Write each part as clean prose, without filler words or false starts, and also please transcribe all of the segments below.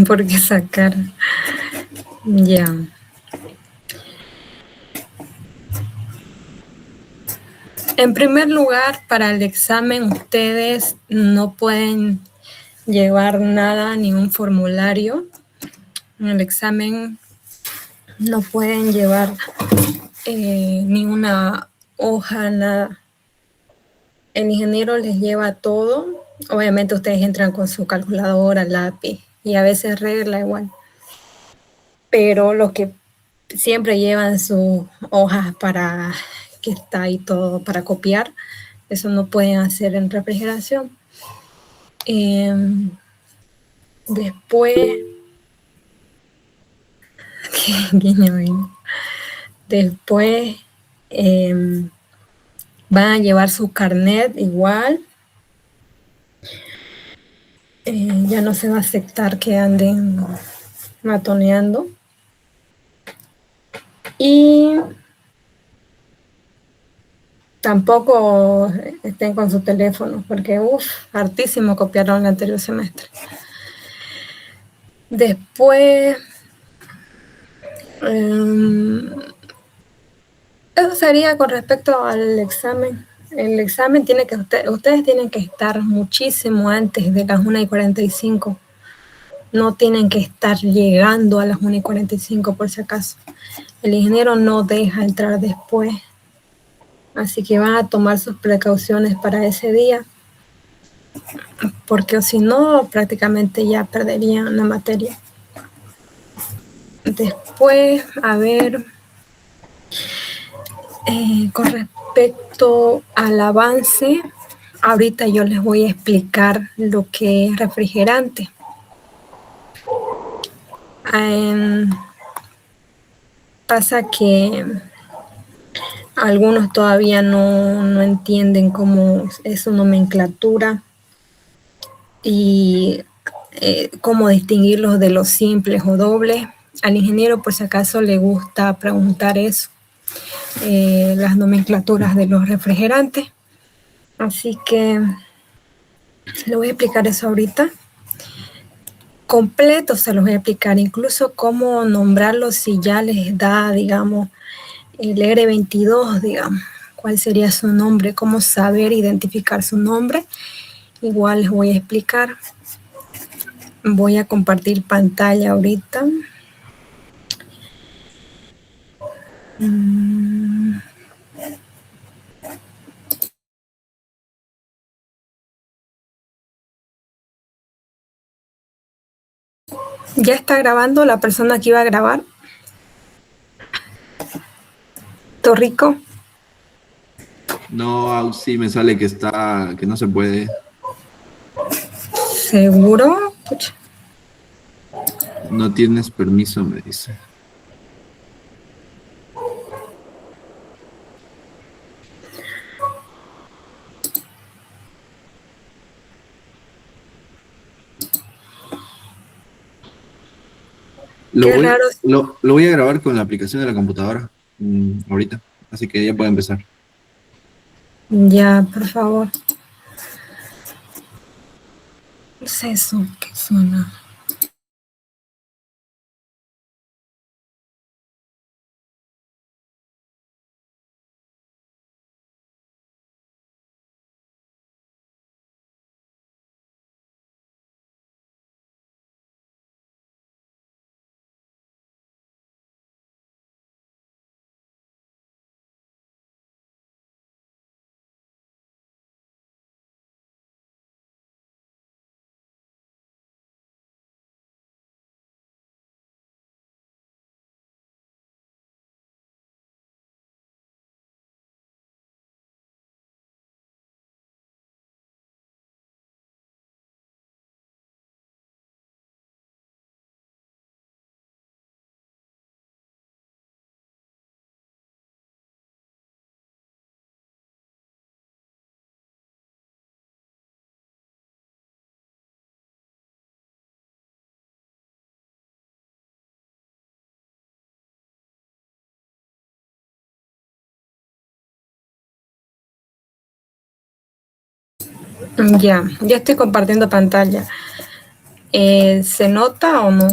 ¿Por qué sacar? Ya. En primer lugar, para el examen ustedes no pueden llevar nada, ni un formulario. En el examen no pueden llevar ni una hoja, nada. El ingeniero les lleva todo. Obviamente ustedes entran con su calculadora, lápiz y a veces regla igual. Pero los que siempre llevan sus hojas para que está ahí todo para copiar, eso no pueden hacer en refrigeración. Después, después van a llevar su carnet igual. Ya no se va a aceptar que anden matoneando. Y tampoco estén con su teléfono, porque hartísimo copiaron el anterior semestre. Después, eso sería con respecto al examen. El examen tiene que, ustedes tienen que estar muchísimo antes de las 1:45. No tienen que estar llegando a las 1:45 por si acaso. El ingeniero no deja entrar después. Así que van a tomar sus precauciones para ese día, porque si no, prácticamente ya perderían la materia. Después, a ver, con respecto al avance, ahorita yo les voy a explicar lo que es refrigerante. Pasa que algunos todavía no entienden cómo es su nomenclatura y cómo distinguirlos de los simples o dobles. Al ingeniero, por si acaso, le gusta preguntar eso, las nomenclaturas de los refrigerantes. Así que le voy a explicar eso ahorita. Completo se los voy a explicar, incluso cómo nombrarlos si ya les da, digamos, el R22, digamos, cuál sería su nombre, cómo saber identificar su nombre. Igual les voy a explicar. Voy a compartir pantalla ahorita. ¿Ya está grabando la persona que iba a grabar? ¿Torrico? No, sí me sale que no se puede. ¿Seguro? Pucha. No tienes permiso, me dice. Lo Qué voy, raro. lo voy a grabar con la aplicación de la computadora ahorita, así que ya puede empezar. Ya, por favor. ¿Qué es eso? ¿Qué suena? Ya estoy compartiendo pantalla. ¿Se nota o no?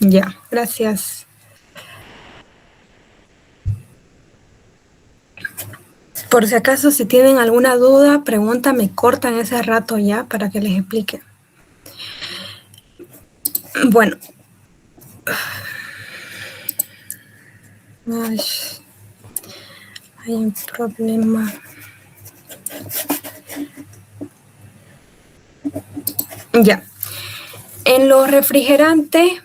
Ya, gracias. Por si acaso, si tienen alguna duda, pregunta, me cortan ese rato ya para que les explique. Bueno. Ay, hay un problema. Ya. En los refrigerantes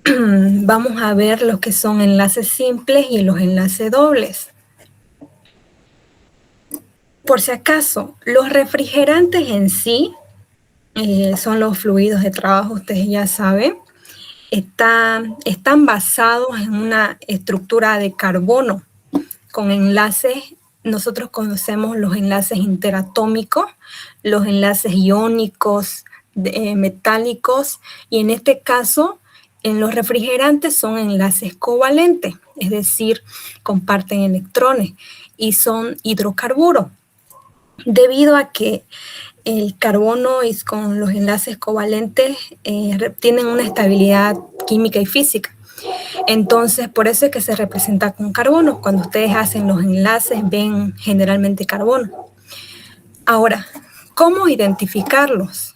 vamos a ver lo que son enlaces simples y los enlaces dobles. Por si acaso, los refrigerantes en sí son los fluidos de trabajo, ustedes ya saben. Están basados en una estructura de carbono con enlaces. Nosotros conocemos los enlaces interatómicos, los enlaces iónicos, metálicos, y en este caso, en los refrigerantes son enlaces covalentes, es decir, comparten electrones y son hidrocarburos. Debido a que el carbono y con los enlaces covalentes tienen una estabilidad química y física. Entonces, por eso es que se representa con carbono. Cuando ustedes hacen los enlaces, ven generalmente carbono. Ahora, ¿cómo identificarlos?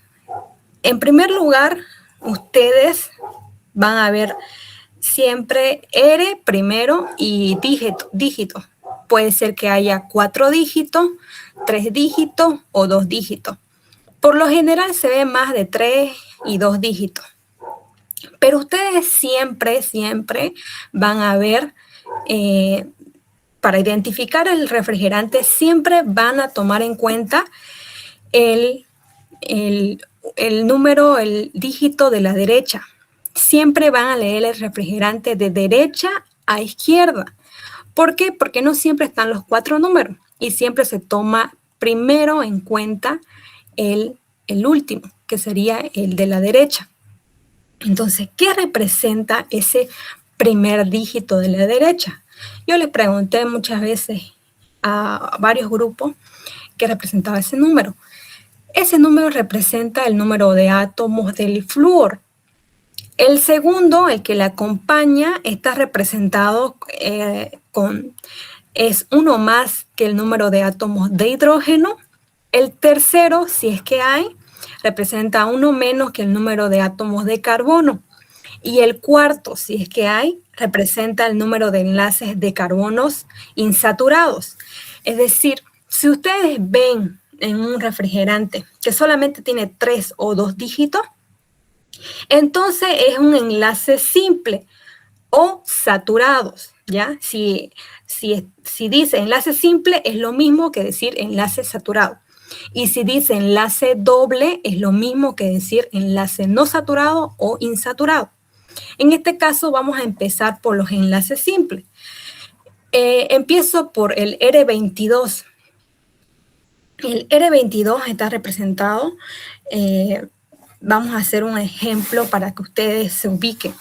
En primer lugar, ustedes van a ver siempre R primero y dígito. Puede ser que haya 4 dígitos, 3 dígitos o 2 dígitos. Por lo general se ve más de 3 y 2 dígitos. Pero ustedes siempre van a ver, para identificar el refrigerante, siempre van a tomar en cuenta el número, el dígito de la derecha. Siempre van a leer el refrigerante de derecha a izquierda. ¿Por qué? Porque no siempre están los 4 números y siempre se toma primero en cuenta el último, que sería el de la derecha. Entonces, ¿qué representa ese primer dígito de la derecha? Yo les pregunté muchas veces a varios grupos qué representaba ese número. Ese número representa el número de átomos del flúor. El segundo, el que le acompaña, está representado es uno más que el número de átomos de hidrógeno. El tercero, si es que hay, representa uno menos que el número de átomos de carbono. Y el cuarto, si es que hay, representa el número de enlaces de carbonos insaturados. Es decir, si ustedes ven en un refrigerante que solamente tiene 3 o 2 dígitos, entonces es un enlace simple o saturados, ¿ya? Si dice enlace simple, es lo mismo que decir enlace saturado. Y si dice enlace doble, es lo mismo que decir enlace no saturado o insaturado. En este caso vamos a empezar por los enlaces simples. Empiezo por el R22. El R22 está representado. Vamos a hacer un ejemplo para que ustedes se ubiquen.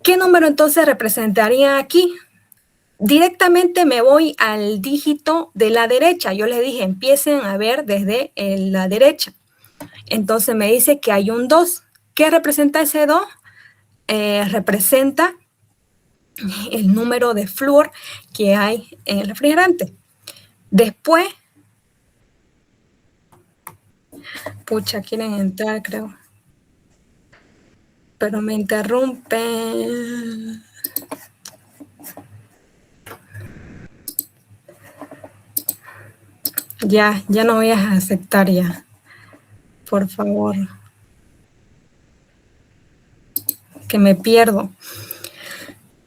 ¿Qué número entonces representaría aquí? Directamente me voy al dígito de la derecha. Yo les dije, empiecen a ver desde la derecha. Entonces me dice que hay un 2. ¿Qué representa ese 2? Representa el número de flúor que hay en el refrigerante. Después, pucha, quieren entrar, creo. Pero me interrumpen. Ya no voy a aceptar ya. Por favor. Que me pierdo.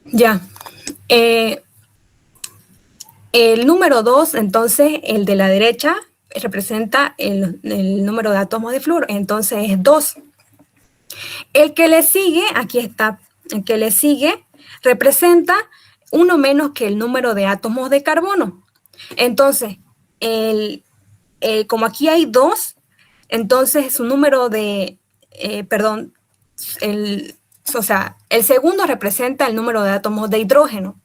Ya. El número 2, entonces, el de la derecha, representa el número de átomos de flúor. Entonces es 2. El que le sigue, aquí está, el que le sigue representa uno menos que el número de átomos de carbono. Entonces, como aquí hay 2, entonces su número de, el segundo representa el número de átomos de hidrógeno.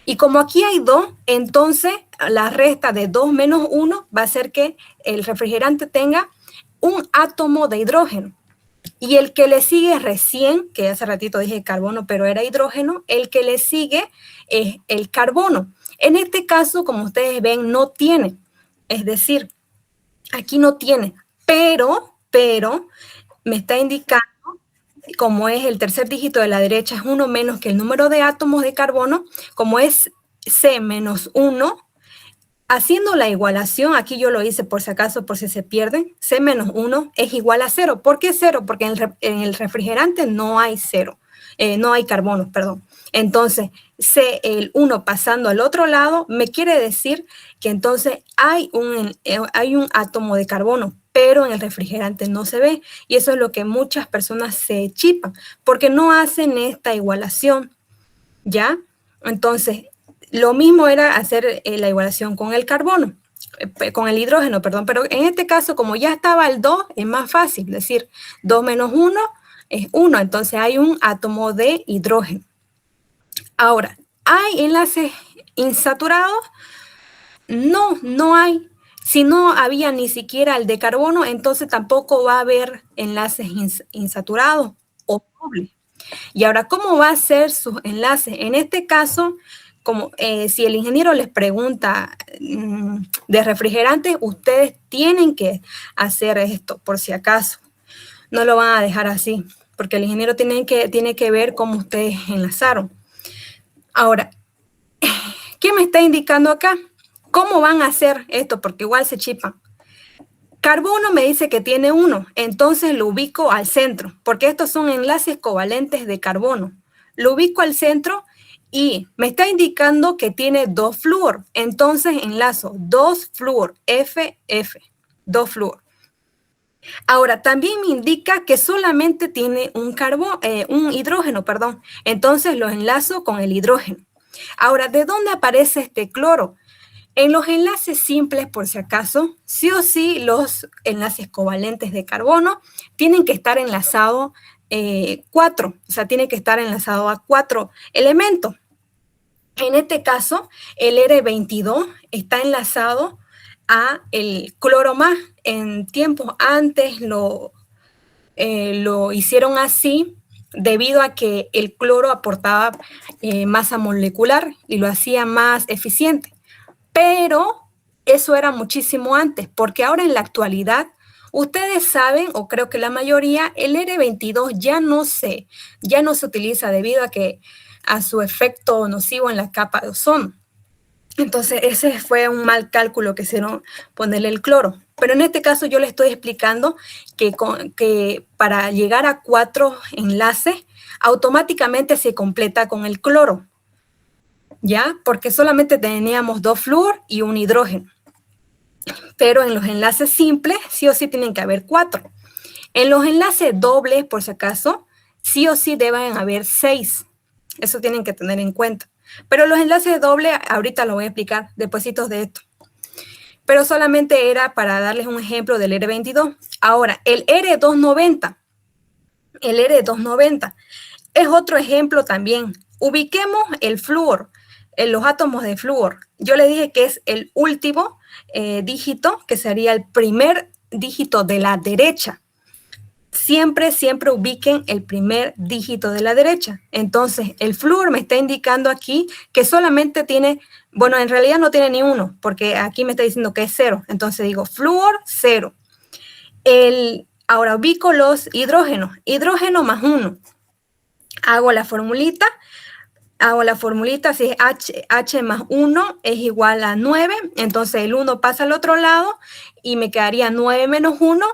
Y como aquí hay 2, entonces la resta de 2 menos 1 va a ser que el refrigerante tenga un átomo de hidrógeno. Y el que le sigue recién, que hace ratito dije carbono, pero era hidrógeno, el que le sigue es el carbono. En este caso, como ustedes ven, no tiene. Es decir, aquí no tiene, pero me está indicando, como es el tercer dígito de la derecha, es 1 menos que el número de átomos de carbono, como es C menos 1, haciendo la igualación, aquí yo lo hice por si acaso, por si se pierden, C menos 1 es igual a 0. ¿Por qué 0? Porque en el refrigerante no hay no hay carbono, perdón. Entonces, el 1 pasando al otro lado me quiere decir que entonces hay un átomo de carbono, pero en el refrigerante no se ve. Y eso es lo que muchas personas se chipan, porque no hacen esta igualación, ¿ya? Entonces, lo mismo era hacer la igualación con el carbono, con el hidrógeno, perdón, pero en este caso, como ya estaba el 2, es más fácil, es decir, 2 menos 1 es 1, entonces hay un átomo de hidrógeno. Ahora, ¿hay enlaces insaturados? No hay. Si no había ni siquiera el de carbono, entonces tampoco va a haber enlaces insaturados o dobles. Y ahora, ¿cómo va a ser sus enlaces? En este caso, como si el ingeniero les pregunta de refrigerante, ustedes tienen que hacer esto, por si acaso. No lo van a dejar así, porque el ingeniero tiene que ver cómo ustedes enlazaron. Ahora, ¿qué me está indicando acá? ¿Cómo van a hacer esto? Porque igual se chipan. Carbono me dice que tiene 1, entonces lo ubico al centro, porque estos son enlaces covalentes de carbono. Lo ubico al centro y me está indicando que tiene 2 flúor. Entonces enlazo 2 flúor, FF, 2 flúor. Ahora, también me indica que solamente tiene un hidrógeno, perdón. Entonces lo enlazo con el hidrógeno. Ahora, ¿de dónde aparece este cloro? En los enlaces simples, por si acaso, sí o sí los enlaces covalentes de carbono tienen que estar enlazados 4, o sea, tiene que estar enlazado a 4 elementos. En este caso, el R22 está enlazado a el cloro más. En tiempos antes lo hicieron así debido a que el cloro aportaba masa molecular y lo hacía más eficiente. Pero eso era muchísimo antes, porque ahora en la actualidad, ustedes saben, o creo que la mayoría, el R22 ya no se utiliza debido a su efecto nocivo en la capa de ozono. Entonces, ese fue un mal cálculo que hicieron ponerle el cloro. Pero en este caso yo les estoy explicando que para llegar a 4 enlaces, automáticamente se completa con el cloro. ¿Ya? Porque solamente teníamos 2 flúor y un hidrógeno. Pero en los enlaces simples, sí o sí tienen que haber 4. En los enlaces dobles, por si acaso, sí o sí deben haber 6. Eso tienen que tener en cuenta. Pero los enlaces dobles, ahorita lo voy a explicar despuesitos de esto. Pero solamente era para darles un ejemplo del R22. Ahora, el R290. El R290 es otro ejemplo también. Ubiquemos el flúor, los átomos de flúor. Yo les dije que es el último dígito, que sería el primer dígito de la derecha. Siempre ubiquen el primer dígito de la derecha. Entonces, el flúor me está indicando aquí que solamente tiene, bueno, en realidad no tiene ni 1, porque aquí me está diciendo que es 0. Entonces digo, flúor 0. Ahora ubico los hidrógenos. Hidrógeno más 1. Hago la formulita, si es H más 1 es igual a 9, entonces el 1 pasa al otro lado y me quedaría 9 menos 1,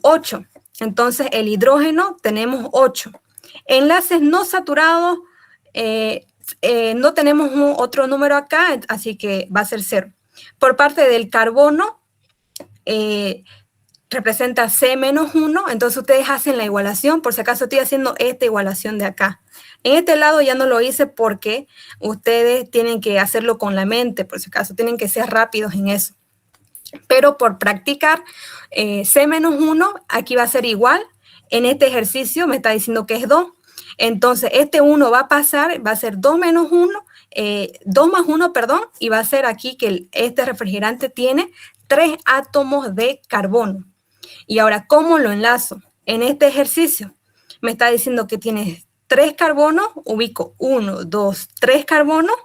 8. Entonces el hidrógeno tenemos 8. Enlaces no saturados, no tenemos otro número acá, así que va a ser 0. Por parte del carbono, representa C menos 1, entonces ustedes hacen la igualación, por si acaso estoy haciendo esta igualación de acá. En este lado ya no lo hice porque ustedes tienen que hacerlo con la mente, por si acaso tienen que ser rápidos en eso. Pero por practicar, C menos 1, aquí va a ser igual. En este ejercicio me está diciendo que es 2. Entonces, este 1 va a pasar, va a ser 2 menos 1 2 más 1, perdón, y va a ser aquí que este refrigerante tiene 3 átomos de carbono. Y ahora, ¿cómo lo enlazo? En este ejercicio me está diciendo que tiene 3 carbonos, ubico 1, 2, 3 carbonos,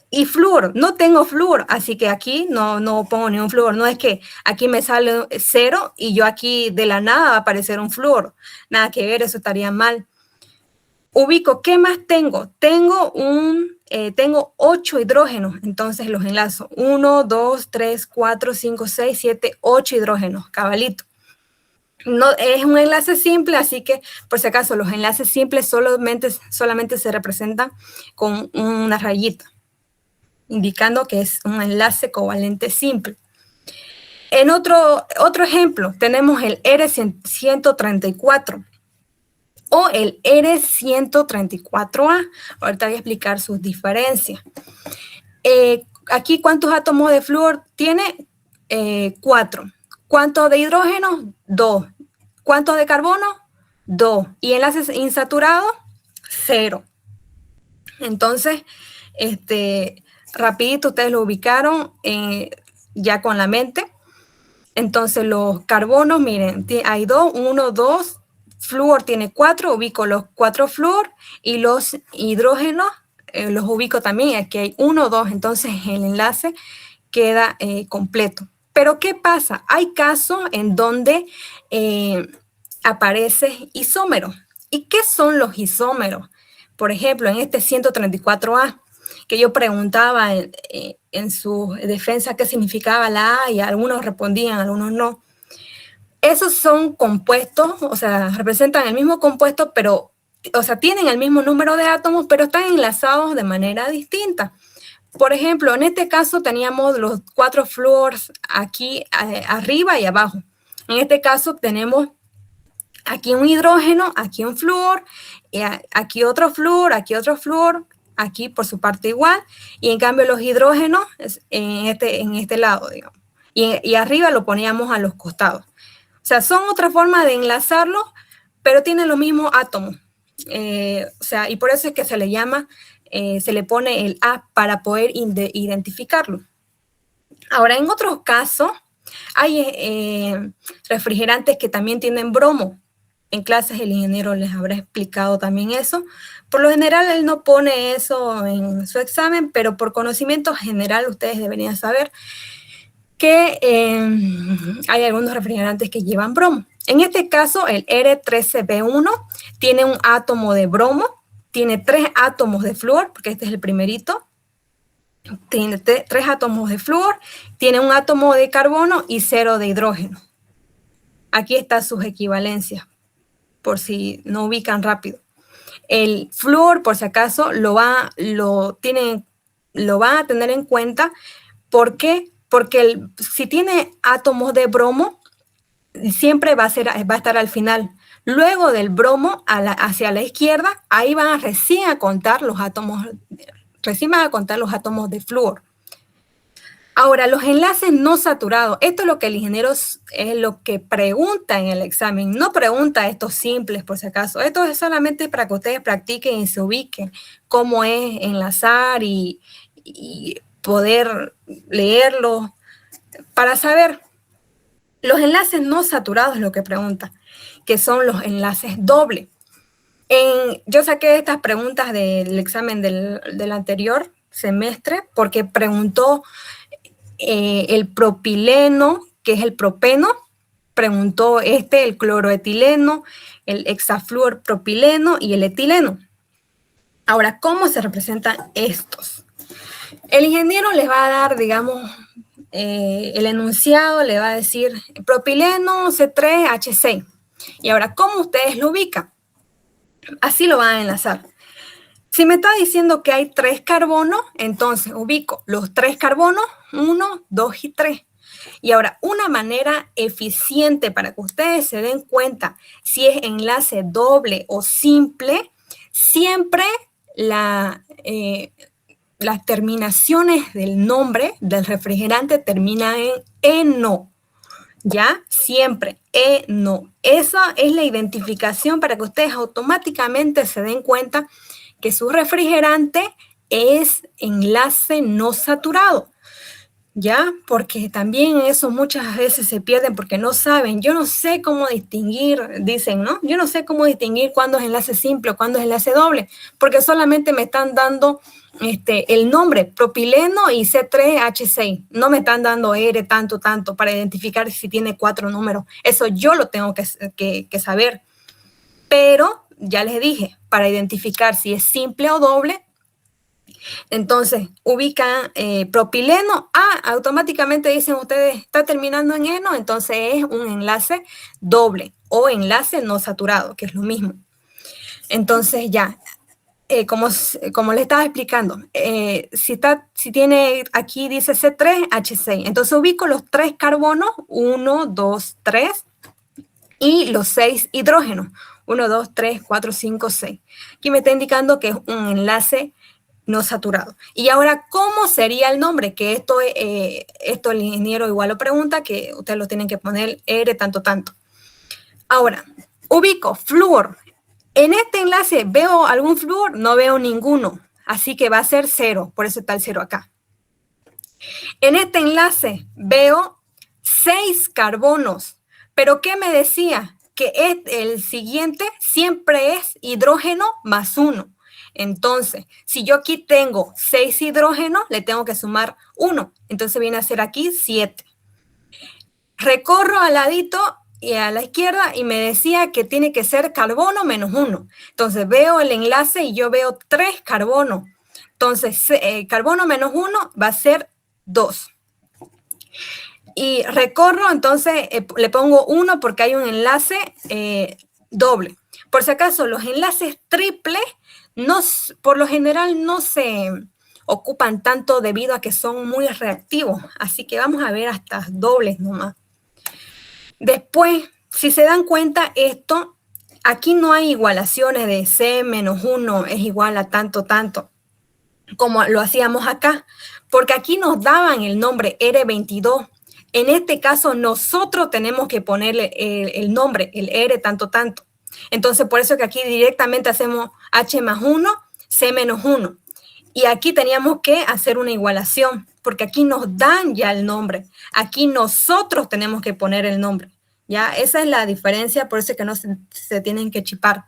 y flúor, no tengo flúor, así que aquí no pongo ni un flúor. No es que aquí me sale 0 y yo aquí de la nada va a aparecer un flúor. Nada que ver, eso estaría mal. Ubico, ¿qué más tengo? Tengo 8 hidrógenos, entonces los enlazo. 1, 2, 3, 4, 5, 6, 7, 8 hidrógenos, cabalito. No, es un enlace simple, así que por si acaso los enlaces simples solamente se representan con una rayita, indicando que es un enlace covalente simple. En otro ejemplo, tenemos el R134 o el R134A. Ahorita voy a explicar sus diferencias. Aquí, ¿cuántos átomos de flúor tiene? 4. ¿Cuántos de hidrógeno? 2. ¿Cuántos de carbono? 2. ¿Y enlaces insaturados? 0. Entonces, rapidito ustedes lo ubicaron ya con la mente. Entonces los carbonos, miren, hay 2, 1, 2, flúor tiene 4, ubico los 4 flúor, y los hidrógenos los ubico también, aquí hay 1, 2, entonces el enlace queda completo. Pero ¿qué pasa? Hay casos en donde aparece isómero. ¿Y qué son los isómeros? Por ejemplo, en este 134A, que yo preguntaba en su defensa qué significaba la A, y algunos respondían, algunos no. Esos son compuestos, o sea, representan el mismo compuesto, pero, o sea, tienen el mismo número de átomos, pero están enlazados de manera distinta. Por ejemplo, en este caso teníamos los 4 flúors aquí arriba y abajo. En este caso tenemos aquí un hidrógeno, aquí un flúor, aquí otro flúor, aquí por su parte igual, y en cambio los hidrógenos en este lado, digamos. Y arriba lo poníamos a los costados. O sea, son otra forma de enlazarlos, pero tienen los mismos átomos. O sea, y por eso es que se le llama, se le pone el A para poder identificarlo. Ahora, en otros casos, hay refrigerantes que también tienen bromo. En clases el ingeniero les habrá explicado también eso. Por lo general él no pone eso en su examen, pero por conocimiento general ustedes deberían saber que hay algunos refrigerantes que llevan bromo. En este caso el R13B1 tiene un átomo de bromo, tiene 3 átomos de flúor, porque este es el primerito. Tiene 3 átomos de flúor, tiene un átomo de carbono y 0 de hidrógeno. Aquí están sus equivalencias, por si no ubican rápido. El flúor, por si acaso, lo van a tener en cuenta. ¿Por qué? Porque si tiene átomos de bromo, siempre va a estar al final. Luego del bromo, hacia la izquierda, ahí van recién a contar los átomos de flúor. Ahora, los enlaces no saturados, esto es lo que el ingeniero es lo que pregunta en el examen, no pregunta estos simples por si acaso, esto es solamente para que ustedes practiquen y se ubiquen cómo es enlazar y poder leerlo para saber. Los enlaces no saturados es lo que pregunta, que son los enlaces doble. Yo saqué estas preguntas del examen del anterior semestre porque preguntó el propileno, que es el propeno, preguntó el cloroetileno, el hexafluorpropileno y el etileno. Ahora, ¿cómo se representan estos? El ingeniero les va a dar, digamos, el enunciado, le va a decir propileno C3H6. Y ahora, ¿cómo ustedes lo ubican? Así lo van a enlazar. Si me está diciendo que hay 3 carbonos, entonces ubico los 3 carbonos, 1, 2 y 3. Y ahora, una manera eficiente para que ustedes se den cuenta si es enlace doble o simple, siempre las terminaciones del nombre del refrigerante terminan en eno. ¿Ya? Siempre, eno. Esa es la identificación para que ustedes automáticamente se den cuenta que su refrigerante es enlace no saturado. ¿Ya? Porque también eso muchas veces se pierden porque no saben. Yo no sé cómo distinguir, dicen, ¿no? Yo no sé cómo distinguir cuándo es enlace simple o cuándo es enlace doble, porque solamente me están dando el nombre, propileno y C3H6. No me están dando R tanto para identificar si tiene 4 números. Eso yo lo tengo que saber. Pero, ya les dije, para identificar si es simple o doble, entonces, ubican propileno. Automáticamente dicen ustedes, está terminando en eno, entonces es un enlace doble o enlace no saturado, que es lo mismo. Entonces, ya, como le estaba explicando, si tiene, aquí dice C3H6, entonces ubico los 3 carbonos, 1, 2, 3, y los 6 hidrógenos, 1, 2, 3, 4, 5, 6. Aquí me está indicando que es un enlace no saturado. Y ahora, ¿cómo sería el nombre? Que esto el ingeniero igual lo pregunta, que ustedes lo tienen que poner R tanto. Ahora, ubico flúor. En este enlace, ¿veo algún flúor? No veo ninguno. Así que va a ser 0, por eso está el 0 acá. En este enlace veo 6 carbonos. ¿Pero qué me decía? Que el siguiente siempre es hidrógeno más 1. Entonces, si yo aquí tengo 6 hidrógenos, le tengo que sumar 1. Entonces viene a ser aquí 7. Recorro al ladito y a la izquierda y me decía que tiene que ser carbono menos 1. Entonces veo el enlace y yo veo 3 carbonos. Entonces, carbono menos 1 va a ser 2. Y recorro, entonces le pongo 1 porque hay un enlace doble. Por si acaso, los enlaces triples por lo general no se ocupan tanto debido a que son muy reactivos. Así que vamos a ver hasta dobles nomás. Después, si se dan cuenta, aquí no hay igualaciones de C menos 1 es igual a tanto, como lo hacíamos acá. Porque aquí nos daban el nombre R22. En este caso, nosotros tenemos que ponerle el nombre, el R tanto. Entonces, por eso que aquí directamente hacemos H más 1, C menos 1. Y aquí teníamos que hacer una igualación, porque aquí nos dan ya el nombre. Aquí nosotros tenemos que poner el nombre. ¿Ya? Esa es la diferencia, por eso es que no se tienen que chipar.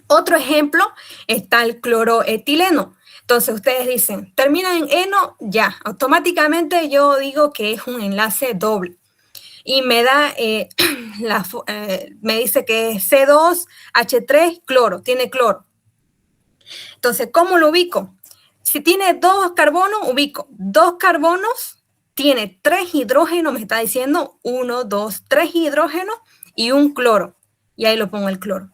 Otro ejemplo está el cloroetileno. Entonces, ustedes dicen, termina en eno, ya. Automáticamente yo digo que es un enlace doble. Y me da, me dice que es C2H3 cloro, tiene cloro. Entonces, ¿cómo lo ubico? Si tiene 2 carbonos, ubico 2 carbonos, tiene 3 hidrógenos, me está diciendo 1, 2, 3 hidrógenos y un cloro. Y ahí lo pongo el cloro.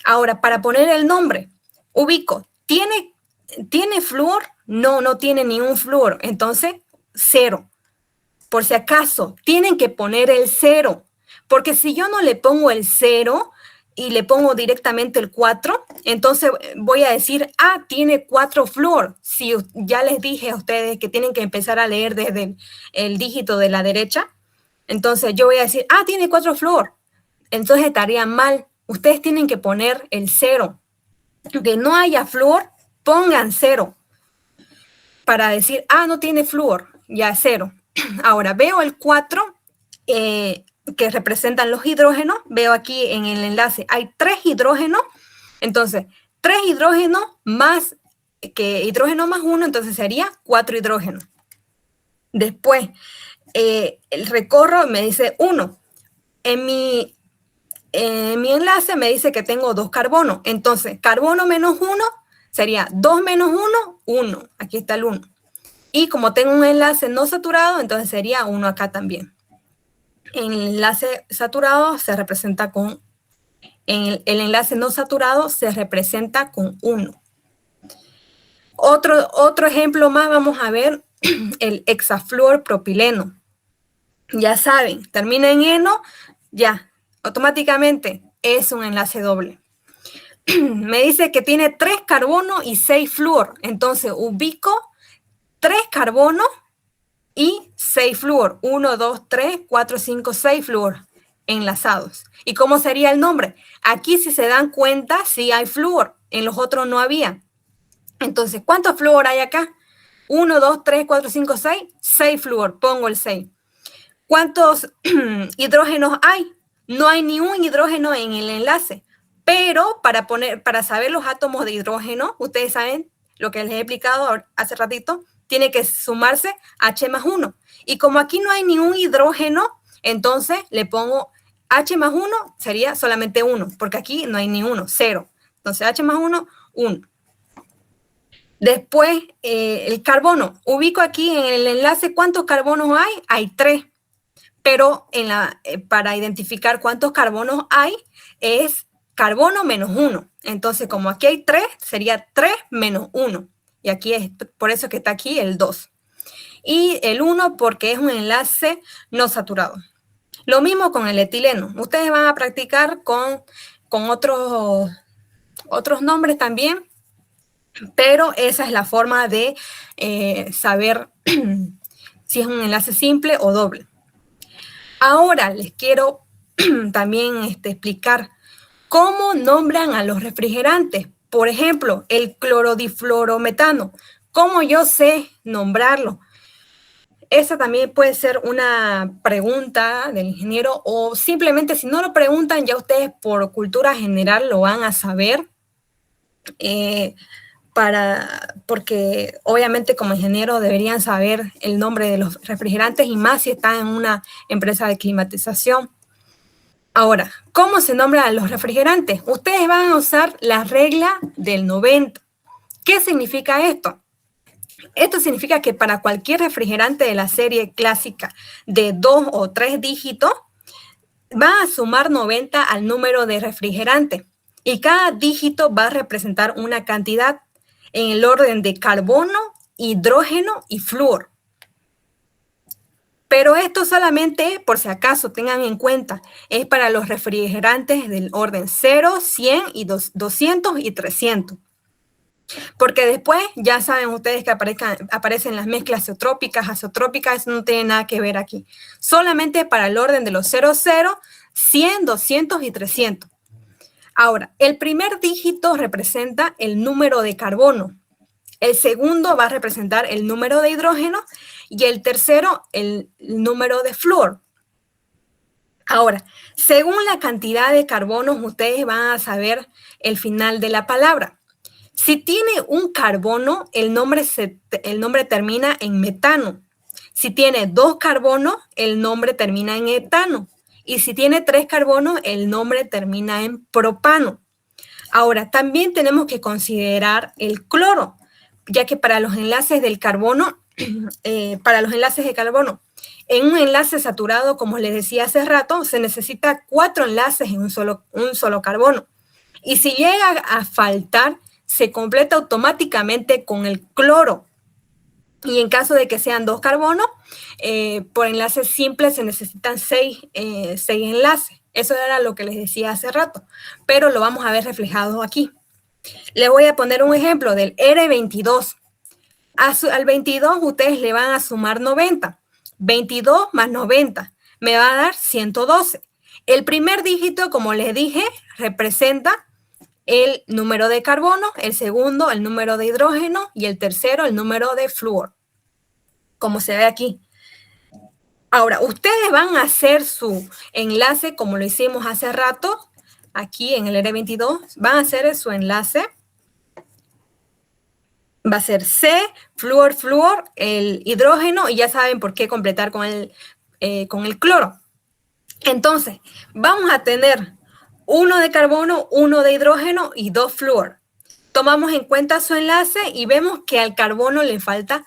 Ahora, para poner el nombre, ubico, ¿tiene flúor? No, no tiene ni un flúor, entonces 0. Por si acaso, tienen que poner el 0, porque si yo no le pongo el 0 y le pongo directamente el 4, entonces voy a decir, tiene 4 flúor. Si ya les dije a ustedes que tienen que empezar a leer desde el dígito de la derecha, entonces yo voy a decir, tiene 4 flúor. Entonces estaría mal. Ustedes tienen que poner el 0. Que no haya flúor, pongan 0. Para decir, no tiene flúor, ya 0. Ahora, veo el 4 que representan los hidrógenos. Veo aquí en el enlace, hay 3 hidrógenos. Entonces, 3 hidrógenos más hidrógeno más 1, entonces sería 4 hidrógenos. Después, el recorro me dice 1. En mi enlace me dice que tengo 2 carbonos. Entonces, carbono menos 1 sería 2 menos 1, 1. Aquí está el 1. Y como tengo un enlace no saturado, entonces sería 1 acá también. En el enlace saturado se representa con... En el enlace no saturado se representa con 1. Otro ejemplo más vamos a ver, el hexafluorpropileno. Ya saben, termina en eno, ya, automáticamente es un enlace doble. Me dice que tiene 3 carbonos y 6 flúor. Entonces ubico 3 carbonos y 6 flúor. 1, 2, 3, 4, 5, 6 flúor enlazados. ¿Y cómo sería el nombre? Aquí, si se dan cuenta, sí hay flúor. En los otros no había. Entonces, ¿cuántos flúor hay acá? 1, 2, 3, 4, 5, 6. 6 flúor, pongo el 6. ¿Cuántos hidrógenos hay? No hay ni un hidrógeno en el enlace. Pero para saber los átomos de hidrógeno, ustedes saben lo que les he explicado hace ratito, tiene que sumarse H más 1. Y como aquí no hay ningún hidrógeno, entonces le pongo H más 1 sería solamente 1, porque aquí no hay ni 1, 0. Entonces H más 1, 1. Después, el carbono. Ubico aquí en el enlace cuántos carbonos hay. Hay 3. Pero para identificar cuántos carbonos hay, es carbono menos 1. Entonces, como aquí hay 3, sería 3 menos 1. Y aquí es por eso que está aquí el 2. Y el 1 porque es un enlace no saturado. Lo mismo con el etileno. Ustedes van a practicar con otros nombres también, pero esa es la forma de saber si es un enlace simple o doble. Ahora les quiero también explicar cómo nombran a los refrigerantes. Por ejemplo, el clorodifluorometano. ¿Cómo yo sé nombrarlo? Esa también puede ser una pregunta del ingeniero, o simplemente si no lo preguntan, ya ustedes por cultura general lo van a saber. Porque obviamente como ingeniero deberían saber el nombre de los refrigerantes y más si están en una empresa de climatización. Ahora, ¿cómo se nombran los refrigerantes? Ustedes van a usar la regla del 90. ¿Qué significa esto? Esto significa que para cualquier refrigerante de la serie clásica de 2 o 3 dígitos, va a sumar 90 al número de refrigerante y cada dígito va a representar una cantidad en el orden de carbono, hidrógeno y flúor. Pero esto solamente, por si acaso tengan en cuenta, es para los refrigerantes del orden 0, 100, y 200 y 300. Porque después ya saben ustedes que aparecen las mezclas azotrópicas, eso no tiene nada que ver aquí. Solamente para el orden de los 00, 100, 200 y 300. Ahora, el primer dígito representa el número de carbono. El segundo va a representar el número de hidrógeno y el tercero el número de flúor. Ahora, según la cantidad de carbonos, ustedes van a saber el final de la palabra. Si tiene un carbono, el nombre termina en metano. Si tiene 2 carbonos, el nombre termina en etano. Y si tiene 3 carbonos, el nombre termina en propano. Ahora, también tenemos que considerar el cloro, ya que para los enlaces del carbono, en un enlace saturado, como les decía hace rato, se necesita 4 enlaces en un solo carbono. Y si llega a faltar, se completa automáticamente con el cloro. Y en caso de que sean 2 carbonos, por enlaces simples se necesitan 6 enlaces. Eso era lo que les decía hace rato, pero lo vamos a ver reflejado aquí. Les voy a poner un ejemplo del R22. Al 22 ustedes le van a sumar 90. 22 más 90 me va a dar 112. El primer dígito, como les dije, representa el número de carbono, el segundo el número de hidrógeno y el tercero el número de flúor, como se ve aquí. Ahora, ustedes van a hacer su enlace como lo hicimos hace rato, aquí en el R22, van a hacer su enlace. Va a ser C, flúor, flúor, el hidrógeno, y ya saben por qué completar con el cloro. Entonces, vamos a tener 1 de carbono, 1 de hidrógeno y 2 flúor. Tomamos en cuenta su enlace y vemos que al carbono le falta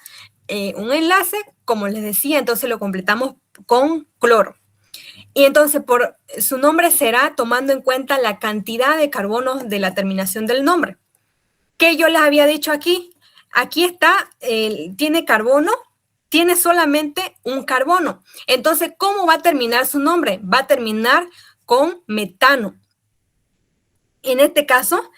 un enlace, como les decía, entonces lo completamos con cloro. Y entonces su nombre será tomando en cuenta la cantidad de carbonos de la terminación del nombre. ¿Qué yo les había dicho aquí? Aquí está, tiene carbono, tiene solamente un carbono. Entonces, ¿cómo va a terminar su nombre? Va a terminar con metano. En este caso,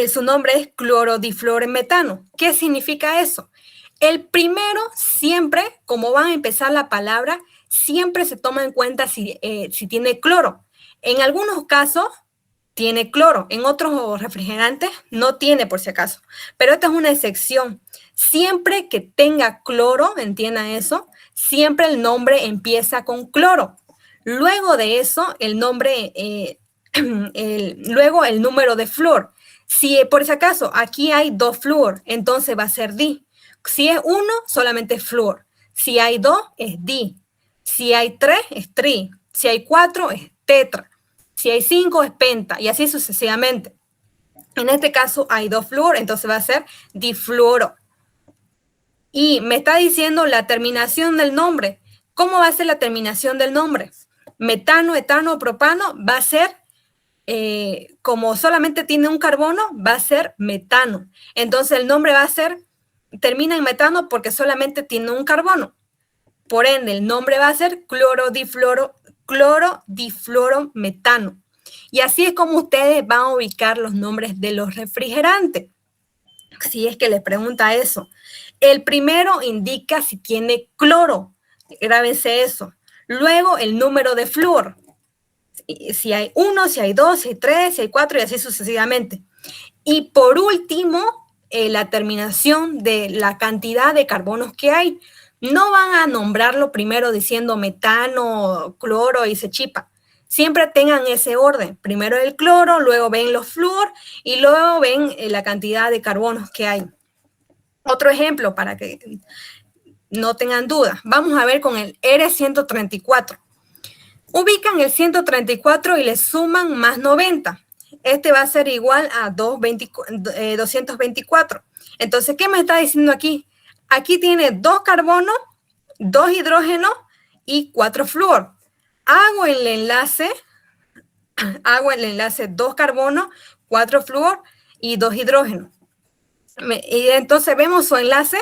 su nombre es clorodifluorometano. ¿Qué significa eso? El primero siempre, como van a empezar la palabra, siempre se toma en cuenta si tiene cloro. En algunos casos, tiene cloro. En otros refrigerantes no tiene, por si acaso. Pero esta es una excepción. Siempre que tenga cloro, entiendan eso, siempre el nombre empieza con cloro. Luego de eso, el nombre, luego el número de flúor. Si por si acaso aquí hay 2 flúor, entonces va a ser di. Si es 1, solamente es flúor. Si hay 2, es di. Si hay 3, es tri. Si hay 4, es tetra. Si hay 5, es penta. Y así sucesivamente. En este caso hay 2 flúor, entonces va a ser difluoro. Y me está diciendo la terminación del nombre. ¿Cómo va a ser la terminación del nombre? Metano, etano, propano va a ser, como solamente tiene un carbono, va a ser metano. Entonces el nombre va a ser, termina en metano porque solamente tiene un carbono. Por ende, el nombre va a ser clorodifluorometano. Y así es como ustedes van a ubicar los nombres de los refrigerantes. Si es que les pregunta eso. El primero indica si tiene cloro. Grábense eso. Luego, el número de flúor. Si hay 1, si hay 2, si hay 3, si hay 4 y así sucesivamente. Y por último, la terminación de la cantidad de carbonos que hay. No van a nombrarlo primero diciendo metano, cloro y se chipa. Siempre tengan ese orden. Primero el cloro, luego ven los flúor y luego ven la cantidad de carbonos que hay. Otro ejemplo para que no tengan dudas. Vamos a ver con el R134. Ubican el 134 y le suman más 90. Este va a ser igual a 224. Entonces, ¿qué me está diciendo aquí? Aquí tiene 2 carbonos, 2 hidrógenos y 4 flúor. Hago el enlace 2 carbonos, 4 flúor y 2 hidrógenos. Y entonces vemos su enlace.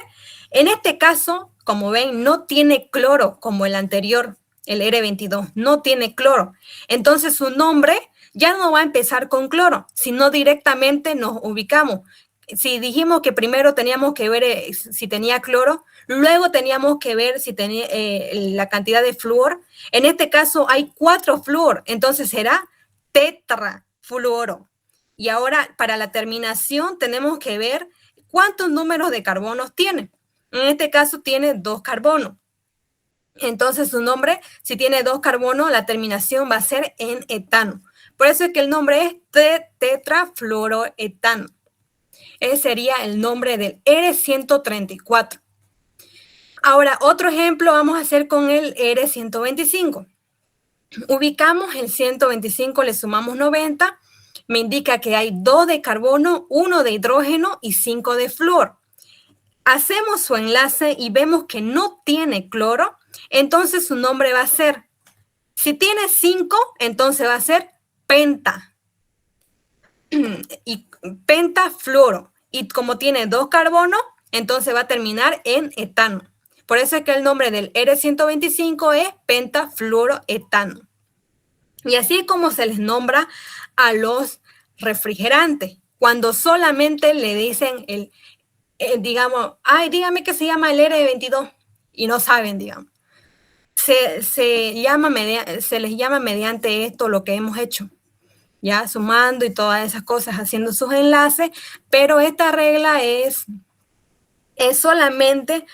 En este caso, como ven, no tiene cloro como el anterior, el R22, no tiene cloro. Entonces su nombre ya no va a empezar con cloro, sino directamente nos ubicamos. Si dijimos que primero teníamos que ver si tenía cloro, luego teníamos que ver si tenía la cantidad de flúor. En este caso hay 4 flúor, entonces será tetrafluoro. Y ahora para la terminación tenemos que ver cuántos números de carbonos tiene. En este caso tiene 2 carbonos. Entonces su nombre, si tiene 2 carbonos, la terminación va a ser en etano. Por eso es que el nombre es tetrafluoroetano. Ese sería el nombre del R134. Ahora, otro ejemplo vamos a hacer con el R125. Ubicamos el 125, le sumamos 90. Me indica que hay 2 de carbono, 1 de hidrógeno y 5 de flúor. Hacemos su enlace y vemos que no tiene cloro, entonces su nombre va a ser, si tiene 5, entonces va a ser penta. Y pentafluoro. Y como tiene 2 carbonos, entonces va a terminar en etano. Por eso es que el nombre del R125 es pentafluoroetano. Y así es como se les nombra a los refrigerantes. Cuando solamente le dicen digamos, ay, dígame que se llama el R22 y no saben, digamos. Se les llama mediante esto lo que hemos hecho, ya sumando y todas esas cosas, haciendo sus enlaces, pero esta regla es solamente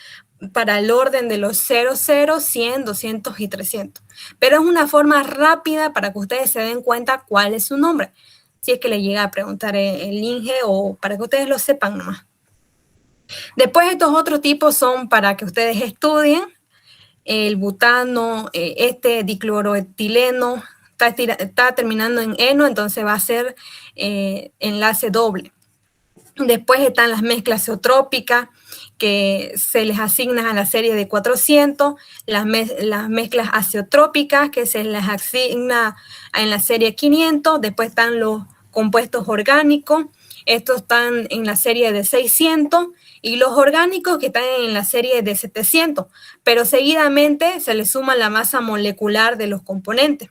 para el orden de los 00, 100, 200 y 300. Pero es una forma rápida para que ustedes se den cuenta cuál es su nombre, si es que le llega a preguntar el INGE o para que ustedes lo sepan nomás. Después estos otros tipos son para que ustedes estudien. El butano, dicloroetileno, está terminando en eno, entonces va a ser enlace doble. Después están las mezclas zeotrópicas, que se les asignan a la serie de 400, las mezclas azeotrópicas, que se les asigna en la serie 500, después están los compuestos orgánicos, estos están en la serie de 600, y los orgánicos que están en la serie de 700, pero seguidamente se le suma la masa molecular de los componentes.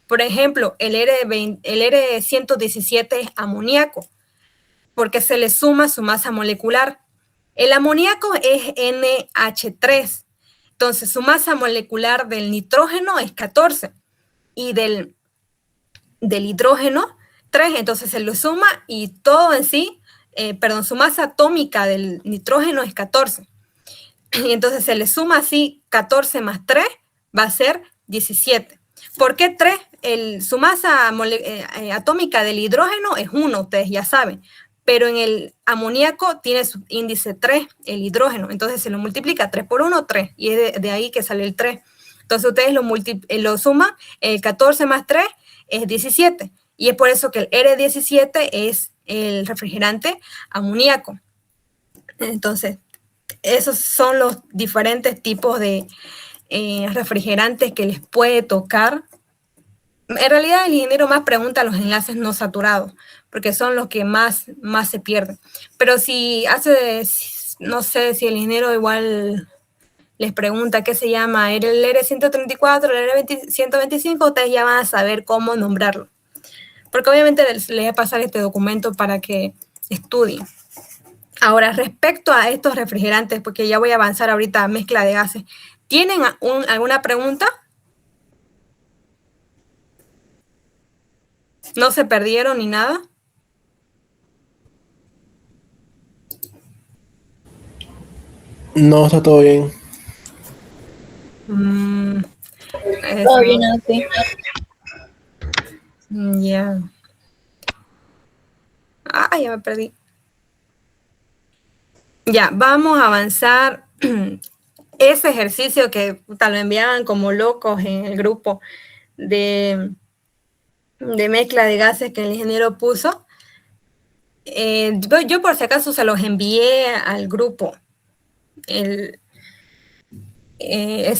Por ejemplo, el R117 es amoníaco, porque se le suma su masa molecular. El amoníaco es NH3, entonces su masa molecular del nitrógeno es 14, y del hidrógeno 3, entonces se lo suma y todo en sí, su masa atómica del nitrógeno es 14. Y entonces se le suma así 14 más 3, va a ser 17. ¿Por qué 3? Su masa atómica del hidrógeno es 1, ustedes ya saben. Pero en el amoníaco tiene su índice 3, el hidrógeno. Entonces se lo multiplica 3 por 1, 3. Y es de ahí que sale el 3. Entonces ustedes lo suman, 14 más 3 es 17. Y es por eso que el R17 es el refrigerante amoníaco. Entonces, esos son los diferentes tipos de refrigerantes que les puede tocar. En realidad el ingeniero más pregunta los enlaces no saturados, porque son los que más se pierden. Pero si no sé si el ingeniero igual les pregunta qué se llama el R134, el R125, ustedes ya van a saber cómo nombrarlo. Porque obviamente les voy a pasar este documento para que estudien. Ahora, respecto a estos refrigerantes, porque ya voy a avanzar ahorita a mezcla de gases, ¿tienen alguna pregunta? ¿No se perdieron ni nada? No, está todo bien. Todo bien, así. Ya. Ya me perdí. Ya, vamos a avanzar. Ese ejercicio que lo enviaban como locos en el grupo de mezcla de gases que el ingeniero puso. Yo por si acaso se los envié al grupo. Ese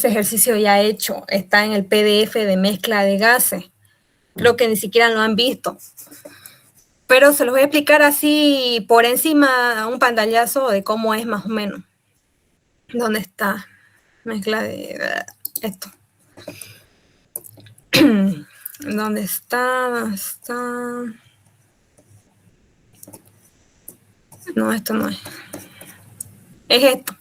ejercicio ya hecho está en el PDF de mezcla de gases. Creo que ni siquiera lo han visto. Pero se los voy a explicar así por encima, un pantallazo de cómo es más o menos. ¿Dónde está? Mezcla de esto. ¿Dónde está? ¿Dónde está? No, esto no es. Es esto.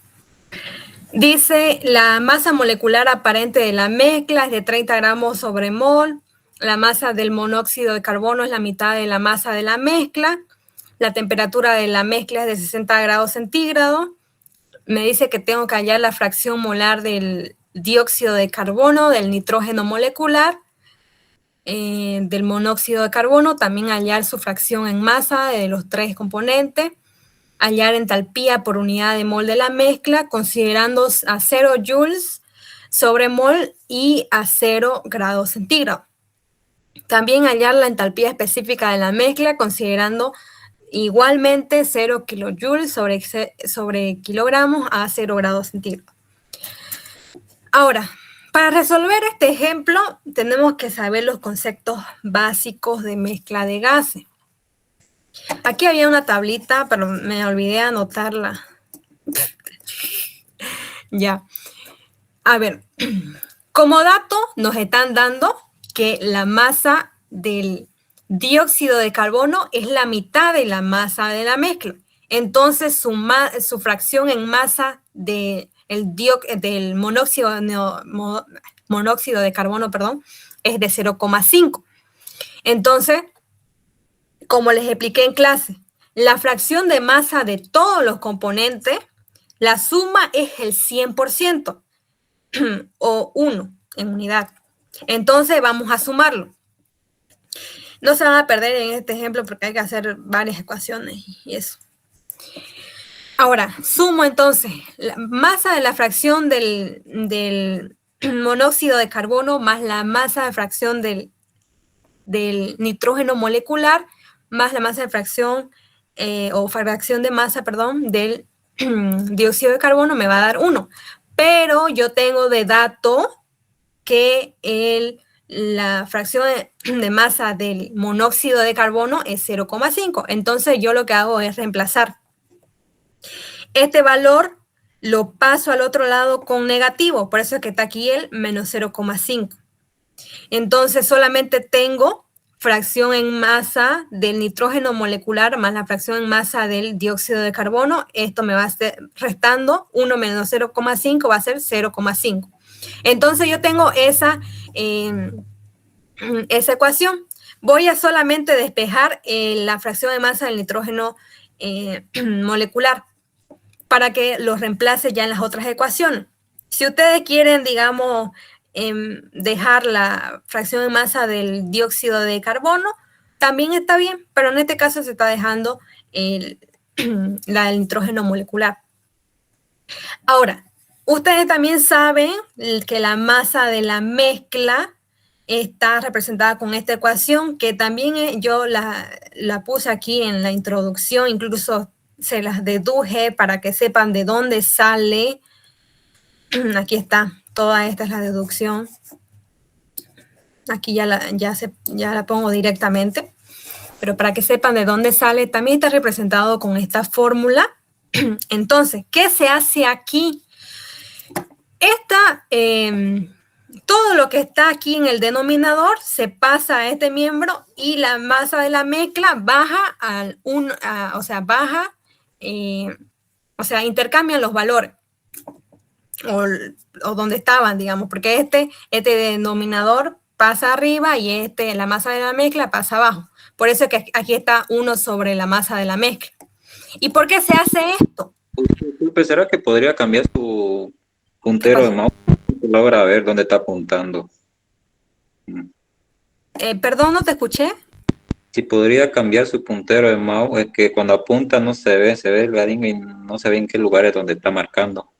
Dice, la masa molecular aparente de la mezcla es de 30 gramos sobre mol. La masa del monóxido de carbono es la mitad de la masa de la mezcla. La temperatura de la mezcla es de 60 grados centígrados. Me dice que tengo que hallar la fracción molar del dióxido de carbono, del nitrógeno molecular, del monóxido de carbono, también hallar su fracción en masa de los 3 componentes, hallar entalpía por unidad de mol de la mezcla, considerando a 0 joules sobre mol y a 0 grados centígrados. También hallar la entalpía específica de la mezcla, considerando igualmente 0 kilojoules sobre kilogramos a 0 grados centígrados. Ahora, para resolver este ejemplo, tenemos que saber los conceptos básicos de mezcla de gases. Aquí había una tablita, pero me olvidé anotarla. Ya. A ver, como dato nos están dando que la masa del dióxido de carbono es la mitad de la masa de la mezcla. Entonces, su fracción en masa del monóxido de carbono, es de 0,5. Entonces, como les expliqué en clase, la fracción de masa de todos los componentes, la suma es el 100% o 1 en unidad. Entonces, vamos a sumarlo. No se van a perder en este ejemplo porque hay que hacer varias ecuaciones y eso. Ahora, sumo entonces la masa de la fracción del monóxido de carbono más la masa de fracción del nitrógeno molecular más la masa de fracción fracción de masa, del dióxido de carbono me va a dar 1. Pero yo tengo de dato que la fracción de masa del monóxido de carbono es 0,5. Entonces yo lo que hago es reemplazar. Este valor lo paso al otro lado con negativo, por eso es que está aquí el menos 0,5. Entonces solamente tengo fracción en masa del nitrógeno molecular más la fracción en masa del dióxido de carbono. Esto me va a estar restando 1 menos 0,5 va a ser 0,5. Entonces yo tengo esa ecuación. voy a solamente despejar la fracción de masa del nitrógeno molecular para que los reemplace ya en las otras ecuaciones. Si ustedes quieren, digamos, dejar la fracción de masa del dióxido de carbono, también está bien, pero en este caso se está dejando la del nitrógeno molecular. Ahora, ustedes también saben que la masa de la mezcla está representada con esta ecuación, que también yo la puse aquí en la introducción, incluso se las deduje para que sepan de dónde sale. Aquí está, toda esta es la deducción. Aquí ya la pongo directamente, pero para que sepan de dónde sale, también está representado con esta fórmula. Entonces, ¿qué se hace aquí? Todo lo que está aquí en el denominador se pasa a este miembro y la masa de la mezcla baja intercambian los valores o donde estaban, digamos, porque este denominador pasa arriba y la masa de la mezcla pasa abajo. Por eso es que aquí está 1 sobre la masa de la mezcla. ¿Y por qué se hace esto? ¿Será que podría cambiar su puntero de mouse? Logra ver dónde está apuntando. Perdón, no te escuché. Si podría cambiar su puntero de mouse, es que cuando apunta no se ve el ladín y no se ve en qué lugar es donde está marcando.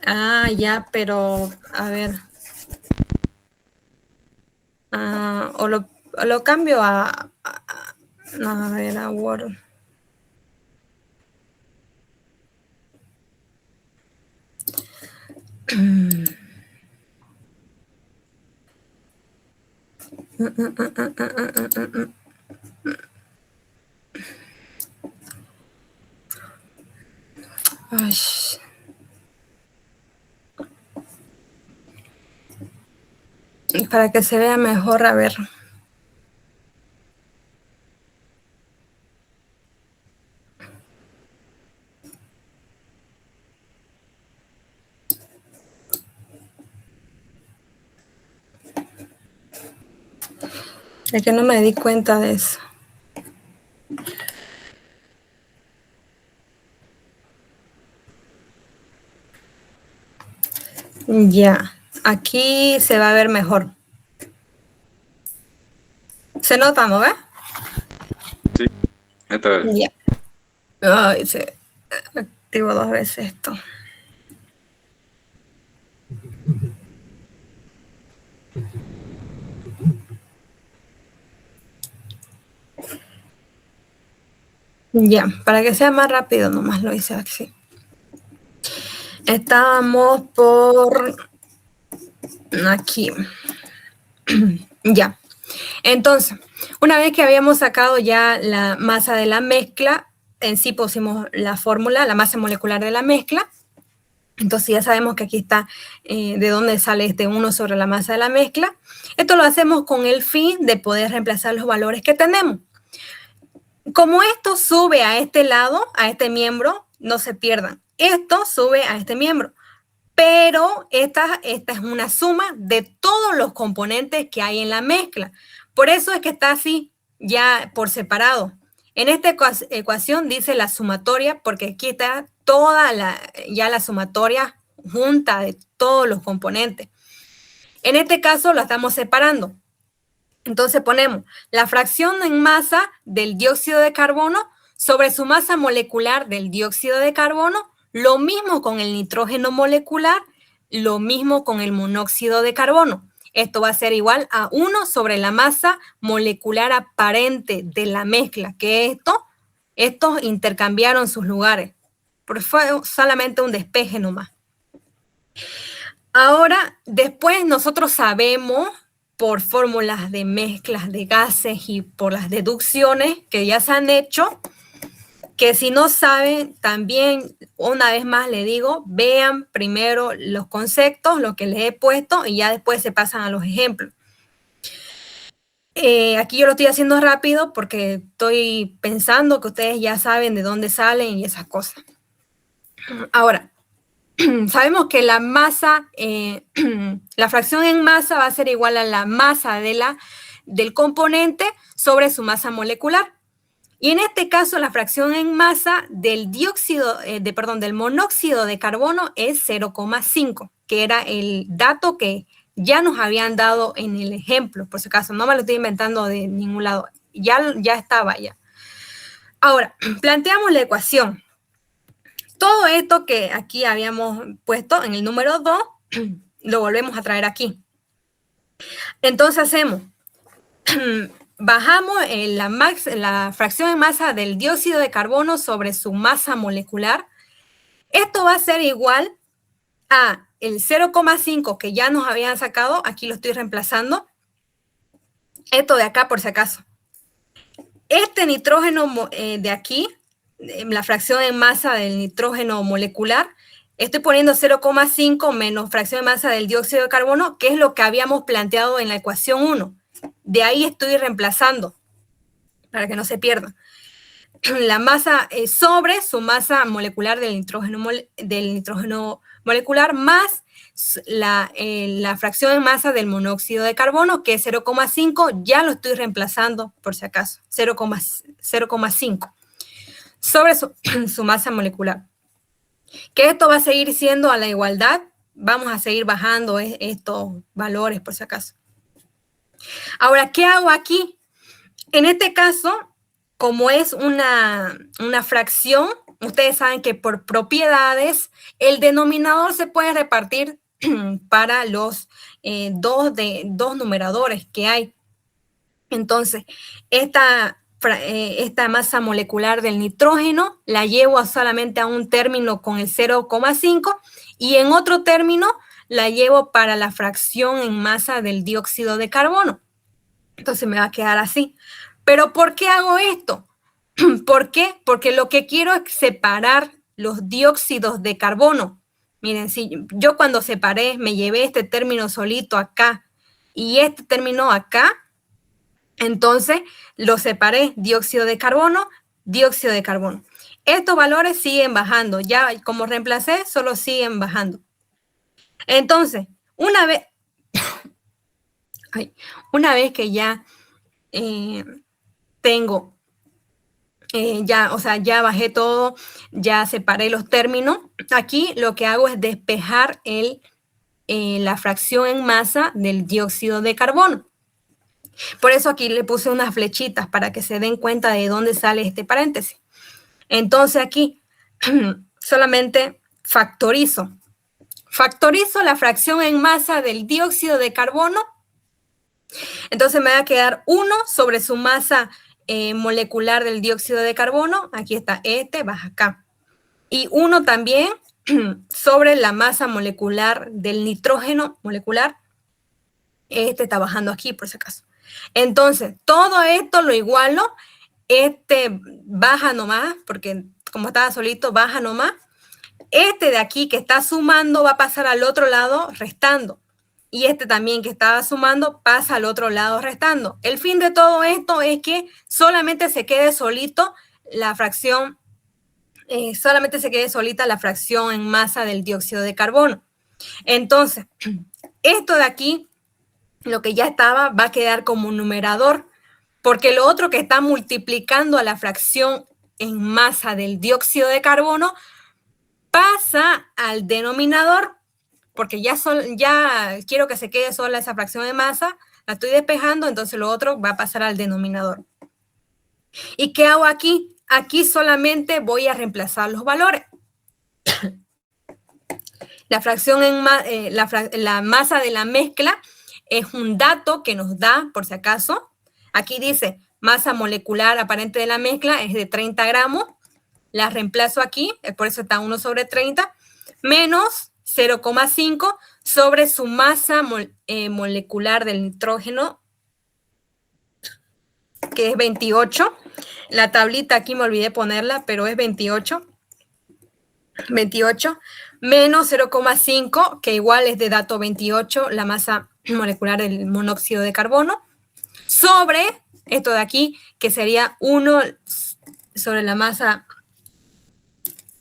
Ah, ya, pero a ver. O lo cambio a ver, a Word. Ay. Para que se vea mejor, a ver. Es que no me di cuenta de eso. Ya, aquí se va a ver mejor. ¿Se nota, no ve? Sí, esta vez. Ya. Ay, se activo 2 veces esto. Ya, para que sea más rápido, nomás lo hice así. Estamos por aquí. Ya. Entonces, una vez que habíamos sacado ya la masa de la mezcla, en sí pusimos la fórmula, la masa molecular de la mezcla. Entonces ya sabemos que aquí está de dónde sale este 1 sobre la masa de la mezcla. Esto lo hacemos con el fin de poder reemplazar los valores que tenemos. Como esto sube a este lado, a este miembro, no se pierdan. Esto sube a este miembro. Pero esta es una suma de todos los componentes que hay en la mezcla. Por eso es que está así, ya por separado. En esta ecuación dice la sumatoria, porque aquí está toda la sumatoria junta de todos los componentes. En este caso lo estamos separando. Entonces ponemos la fracción en masa del dióxido de carbono sobre su masa molecular del dióxido de carbono, lo mismo con el nitrógeno molecular, lo mismo con el monóxido de carbono. Esto va a ser igual a 1 sobre la masa molecular aparente de la mezcla, que estos intercambiaron sus lugares. Pero fue solamente un despeje nomás. Ahora, después nosotros sabemos, por fórmulas de mezclas de gases y por las deducciones que ya se han hecho, que si no saben, también una vez más les digo, vean primero los conceptos, lo que les he puesto, y ya después se pasan a los ejemplos. Aquí yo lo estoy haciendo rápido porque estoy pensando que ustedes ya saben de dónde salen y esas cosas. Ahora, sabemos que la masa, la fracción en masa va a ser igual a la masa de del componente sobre su masa molecular. Y en este caso, la fracción en masa del del monóxido de carbono es 0,5, que era el dato que ya nos habían dado en el ejemplo, por si acaso, no me lo estoy inventando de ningún lado, ya estaba ya. Ahora, planteamos la ecuación. Todo esto que aquí habíamos puesto en el número 2, lo volvemos a traer aquí. Entonces hacemos, bajamos la fracción en masa del dióxido de carbono sobre su masa molecular. Esto va a ser igual a el 0,5 que ya nos habían sacado, aquí lo estoy reemplazando. Esto de acá por si acaso. Este nitrógeno de aquí, la fracción en masa del nitrógeno molecular, estoy poniendo 0,5 menos fracción de masa del dióxido de carbono, que es lo que habíamos planteado en la ecuación 1. De ahí estoy reemplazando, para que no se pierda. La masa sobre su masa molecular del nitrógeno molecular más la fracción en masa del monóxido de carbono, que es 0,5, ya lo estoy reemplazando por si acaso, 0,5 sobre su masa molecular. Que esto va a seguir siendo a la igualdad, vamos a seguir bajando estos valores por si acaso. Ahora, ¿qué hago aquí? En este caso, como es una fracción, ustedes saben que por propiedades el denominador se puede repartir para los dos numeradores que hay. Entonces, esta masa molecular del nitrógeno la llevo solamente a un término con el 0,5 y en otro término la llevo para la fracción en masa del dióxido de carbono. Entonces me va a quedar así. ¿Pero por qué hago esto? ¿Por qué? Porque lo que quiero es separar los dióxidos de carbono. Miren, si yo cuando separé me llevé este término solito acá y este término acá, entonces lo separé, dióxido de carbono, dióxido de carbono. Estos valores siguen bajando, ya como reemplacé, solo siguen bajando. Entonces, una vez que ya tengo, ya bajé todo, ya separé los términos, aquí lo que hago es despejar la fracción en masa del dióxido de carbono. Por eso aquí le puse unas flechitas para que se den cuenta de dónde sale este paréntesis. Entonces aquí solamente factorizo. Factorizo la fracción en masa del dióxido de carbono. Entonces me va a quedar 1 sobre su masa molecular del dióxido de carbono. Aquí está baja acá. Y 1 también sobre la masa molecular del nitrógeno molecular. Está bajando aquí por si acaso. Entonces, todo esto lo igualo. Baja nomás, porque como estaba solito, baja nomás. De aquí que está sumando va a pasar al otro lado restando. Y también que estaba sumando pasa al otro lado restando. El fin de todo esto es que solamente se quede solito la fracción, solamente se quede solita la fracción en masa del dióxido de carbono. Entonces, esto de aquí, lo que ya estaba, va a quedar como un numerador, porque lo otro que está multiplicando a la fracción en masa del dióxido de carbono pasa al denominador, porque ya quiero que se quede sola esa fracción de masa, la estoy despejando, entonces lo otro va a pasar al denominador. ¿Y qué hago aquí? Aquí solamente voy a reemplazar los valores. La fracción la masa de la mezcla es un dato que nos da, por si acaso. Aquí dice, masa molecular aparente de la mezcla es de 30 gramos. La reemplazo aquí, por eso está 1 sobre 30, menos 0,5 sobre su masa molecular del nitrógeno, que es 28. La tablita aquí me olvidé ponerla, pero es 28. 28 menos 0,5, que igual es de dato 28, la masa molecular del monóxido de carbono, sobre esto de aquí, que sería 1 sobre la masa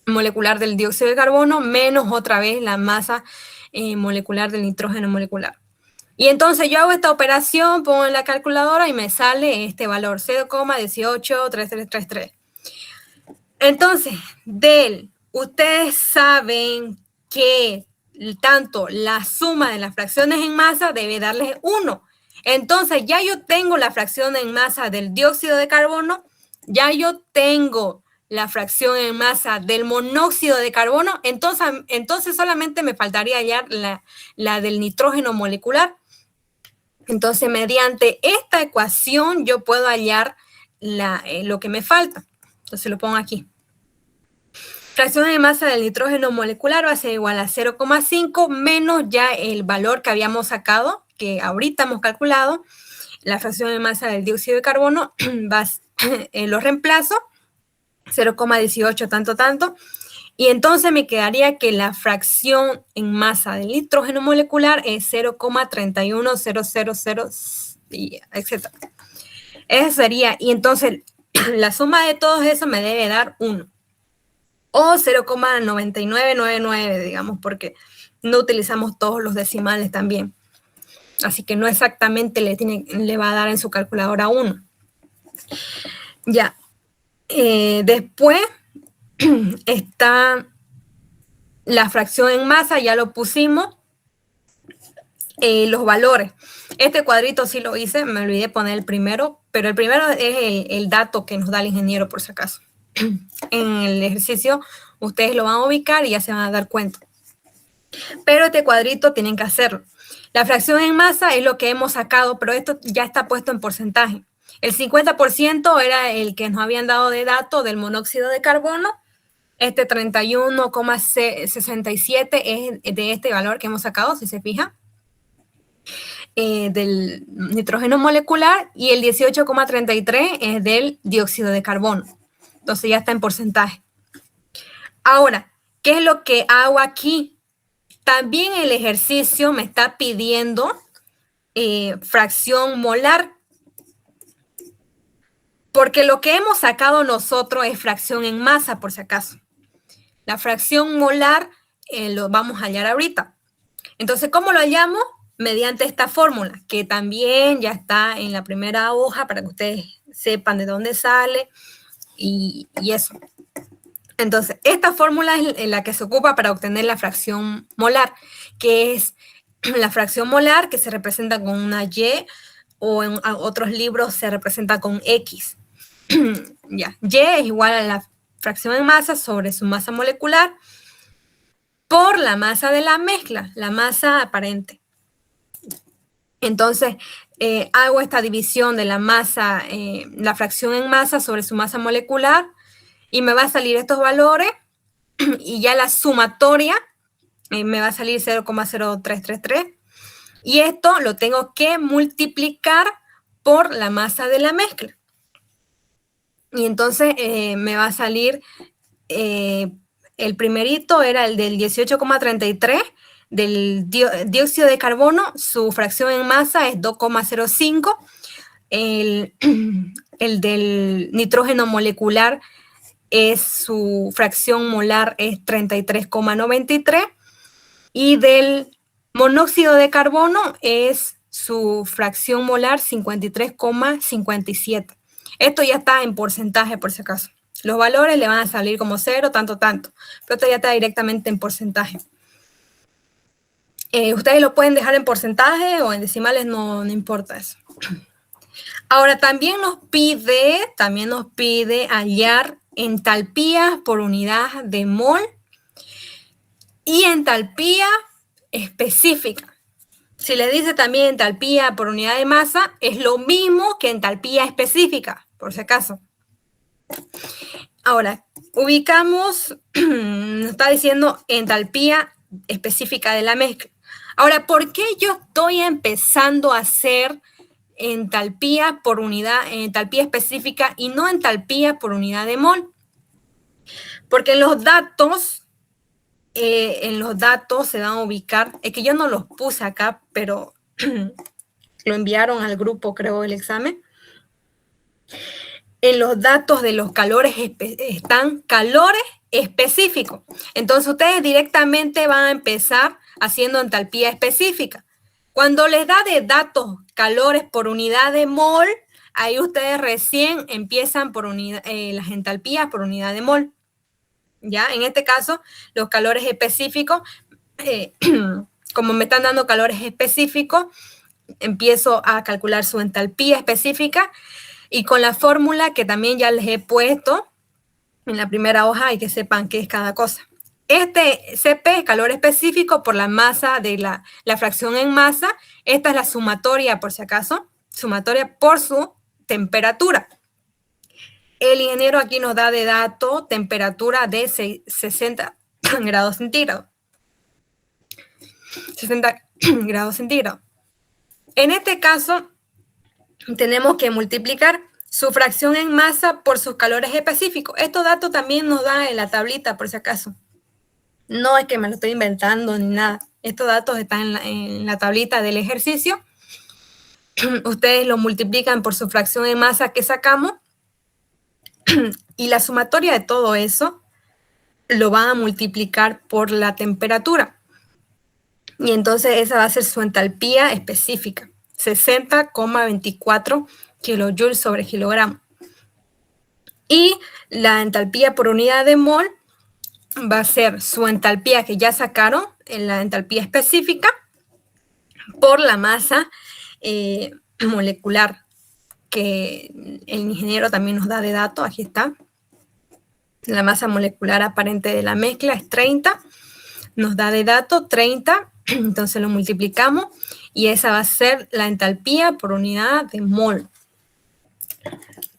molecular del dióxido de carbono, menos otra vez la masa molecular del nitrógeno molecular. Y entonces yo hago esta operación, pongo en la calculadora y me sale este valor, 0,183333. Entonces, ustedes saben que tanto la suma de las fracciones en masa debe darles 1. Entonces, ya yo tengo la fracción en masa del dióxido de carbono, ya yo tengo la fracción en masa del monóxido de carbono, entonces solamente me faltaría hallar la del nitrógeno molecular. Entonces, mediante esta ecuación, yo puedo hallar lo que me falta. Entonces, lo pongo aquí. Fracción de masa del nitrógeno molecular va a ser igual a 0,5 menos ya el valor que habíamos sacado, que ahorita hemos calculado. La fracción de masa del dióxido de carbono, lo reemplazo, 0,18 tanto. Y entonces me quedaría que la fracción en masa del nitrógeno molecular es 0,31000, etc. Eso sería, y entonces la suma de todo eso me debe dar 1. O 0,9999, digamos, porque no utilizamos todos los decimales también. Así que no exactamente le va a dar en su calculadora 1. Ya. Después está la fracción en masa, ya lo pusimos. Los valores. Este cuadrito sí lo hice, me olvidé poner el primero, pero el primero es el dato que nos da el ingeniero, por si acaso. En el ejercicio ustedes lo van a ubicar y ya se van a dar cuenta. Pero este cuadrito tienen que hacerlo. La fracción en masa es lo que hemos sacado, pero esto ya está puesto en porcentaje. El 50% era el que nos habían dado de dato del monóxido de carbono. Este 31,67 es de este valor que hemos sacado, si se fija, del nitrógeno molecular, y el 18,33 es del dióxido de carbono. Entonces ya está en porcentaje. Ahora, ¿qué es lo que hago aquí? También el ejercicio me está pidiendo fracción molar, porque lo que hemos sacado nosotros es fracción en masa, por si acaso. La fracción molar lo vamos a hallar ahorita. Entonces, ¿cómo lo hallamos? Mediante esta fórmula, que también ya está en la primera hoja para que ustedes sepan de dónde sale y eso. Entonces, esta fórmula es la que se ocupa para obtener la fracción molar, que es la fracción molar que se representa con una Y, o en otros libros se representa con X. Ya. Y es igual a la fracción en masa sobre su masa molecular por la masa de la mezcla, la masa aparente. Entonces, hago esta división de la masa, la fracción en masa sobre su masa molecular, y me va a salir estos valores, y ya la sumatoria me va a salir 0,0333, y esto lo tengo que multiplicar por la masa de la mezcla. Y entonces me va a salir, el primerito era el del 18,33, del dióxido de carbono, su fracción en masa es 2,05, el del nitrógeno molecular su fracción molar es 33,93, y del monóxido de carbono es su fracción molar 53,57. Esto ya está en porcentaje, por si acaso. Los valores le van a salir como 0, tanto, pero esto ya está directamente en porcentaje. Ustedes lo pueden dejar en porcentaje o en decimales, no importa eso. Ahora, también nos pide hallar entalpía por unidad de mol y entalpía específica. Si le dice también entalpía por unidad de masa, es lo mismo que entalpía específica, por si acaso. Ahora, ubicamos, nos está diciendo entalpía específica de la mezcla. Ahora, ¿por qué yo estoy empezando a hacer entalpía por unidad, entalpía específica, y no entalpía por unidad de mol? Porque en los datos se van a ubicar, es que yo no los puse acá, pero lo enviaron al grupo, creo, el examen. En los datos de los calores están calores específicos. Entonces ustedes directamente van a empezar haciendo entalpía específica. Cuando les da de datos calores por unidad de mol, ahí ustedes recién empiezan por las entalpías por unidad de mol. ¿Ya? En este caso, los calores específicos, como me están dando calores específicos, empiezo a calcular su entalpía específica y con la fórmula que también ya les he puesto en la primera hoja y que sepan qué es cada cosa. Este CP es calor específico por la masa de la fracción en masa. Esta es la sumatoria, por si acaso, sumatoria por su temperatura. El ingeniero aquí nos da de dato temperatura de 60 grados centígrados. 60 grados centígrados. En este caso, tenemos que multiplicar su fracción en masa por sus calores específicos. Estos datos también nos dan en la tablita, por si acaso. No es que me lo estoy inventando ni nada. Estos datos están en la tablita del ejercicio. Ustedes lo multiplican por su fracción en masa que sacamos. Y la sumatoria de todo eso lo van a multiplicar por la temperatura. Y entonces esa va a ser su entalpía específica. 60,24 kilojoules sobre kilogramo. Y la entalpía por unidad de mol va a ser su entalpía que ya sacaron, en la entalpía específica, por la masa molecular, que el ingeniero también nos da de dato, aquí está. La masa molecular aparente de la mezcla es 30, nos da de dato 30, entonces lo multiplicamos y esa va a ser la entalpía por unidad de mol.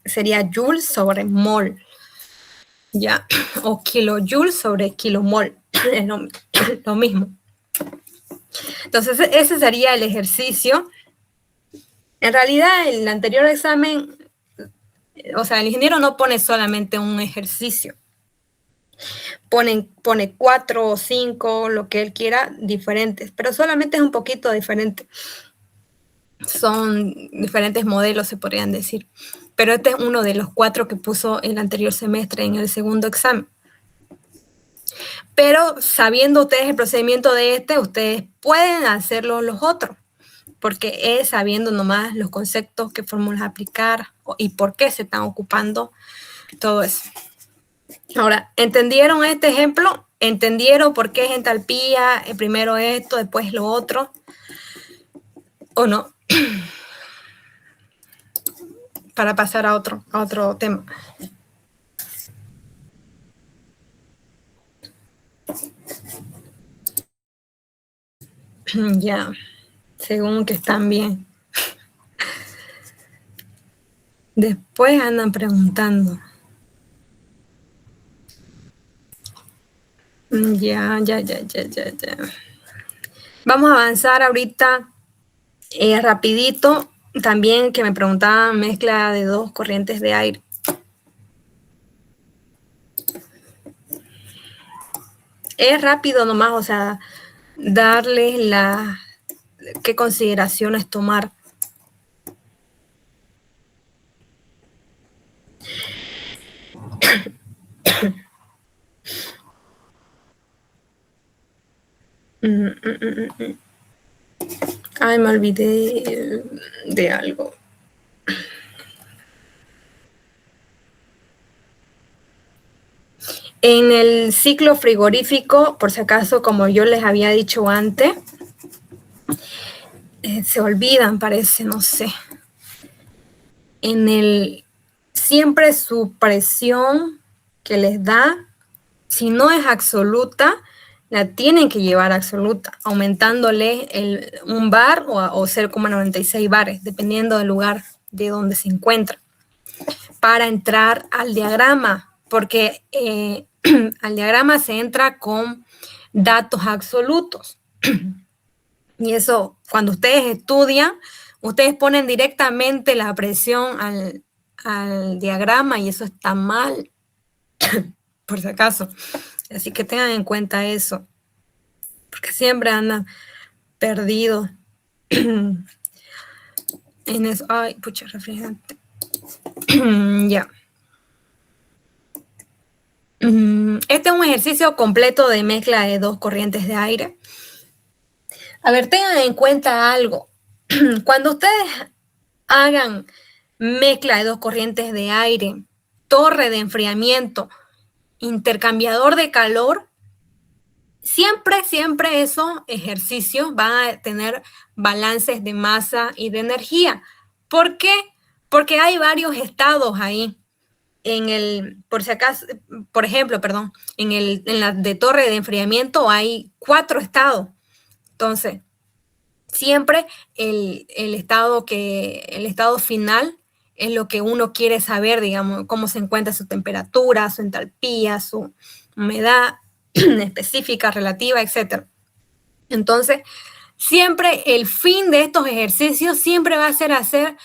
Sería joule sobre mol, ¿ya? O kilojoule sobre kilomol, es lo mismo. Entonces ese sería el ejercicio. En realidad el anterior examen, o sea, el ingeniero no pone solamente un ejercicio. Pone 4 o 5, lo que él quiera, diferentes, pero solamente es un poquito diferente. Son diferentes modelos, se podrían decir. Pero este es uno de los 4 que puso el anterior semestre en el segundo examen. Pero sabiendo ustedes el procedimiento de ustedes pueden hacerlo los otros, porque es sabiendo nomás los conceptos, qué fórmulas aplicar y por qué se están ocupando todo eso. Ahora, ¿entendieron este ejemplo? ¿Entendieron por qué es entalpía? Primero esto, después lo otro. ¿O no? Para pasar a otro tema. Ya, según que están bien. Después andan preguntando. Ya. Vamos a avanzar ahorita rapidito. También que me preguntaban mezcla de 2 corrientes de aire. Es rápido nomás, o sea, darles qué consideraciones tomar. Ay, me olvidé de algo. En el ciclo frigorífico, por si acaso, como yo les había dicho antes, se olvidan, parece, no sé. Siempre su presión que les da, si no es absoluta, la tienen que llevar absoluta, aumentándole un bar o 0,96 bares, dependiendo del lugar de donde se encuentra, para entrar al diagrama, porque al diagrama se entra con datos absolutos. Y eso, cuando ustedes estudian, ustedes ponen directamente la presión al diagrama y eso está mal, por si acaso. Así que tengan en cuenta eso, porque siempre andan perdidos en eso. Ay, pucha, refrigerante. Ya. Este es un ejercicio completo de mezcla de 2 corrientes de aire. A ver, tengan en cuenta algo. Cuando ustedes hagan mezcla de 2 corrientes de aire, torre de enfriamiento, intercambiador de calor, siempre esos ejercicios van a tener balances de masa y de energía. ¿Por qué? Porque hay varios estados ahí. Por si acaso, por ejemplo, perdón, en la de torre de enfriamiento hay 4 estados. Entonces, siempre el estado final es lo que uno quiere saber, digamos, cómo se encuentra su temperatura, su entalpía, su humedad específica, relativa, etc. Entonces, siempre el fin de estos ejercicios siempre va a ser hacer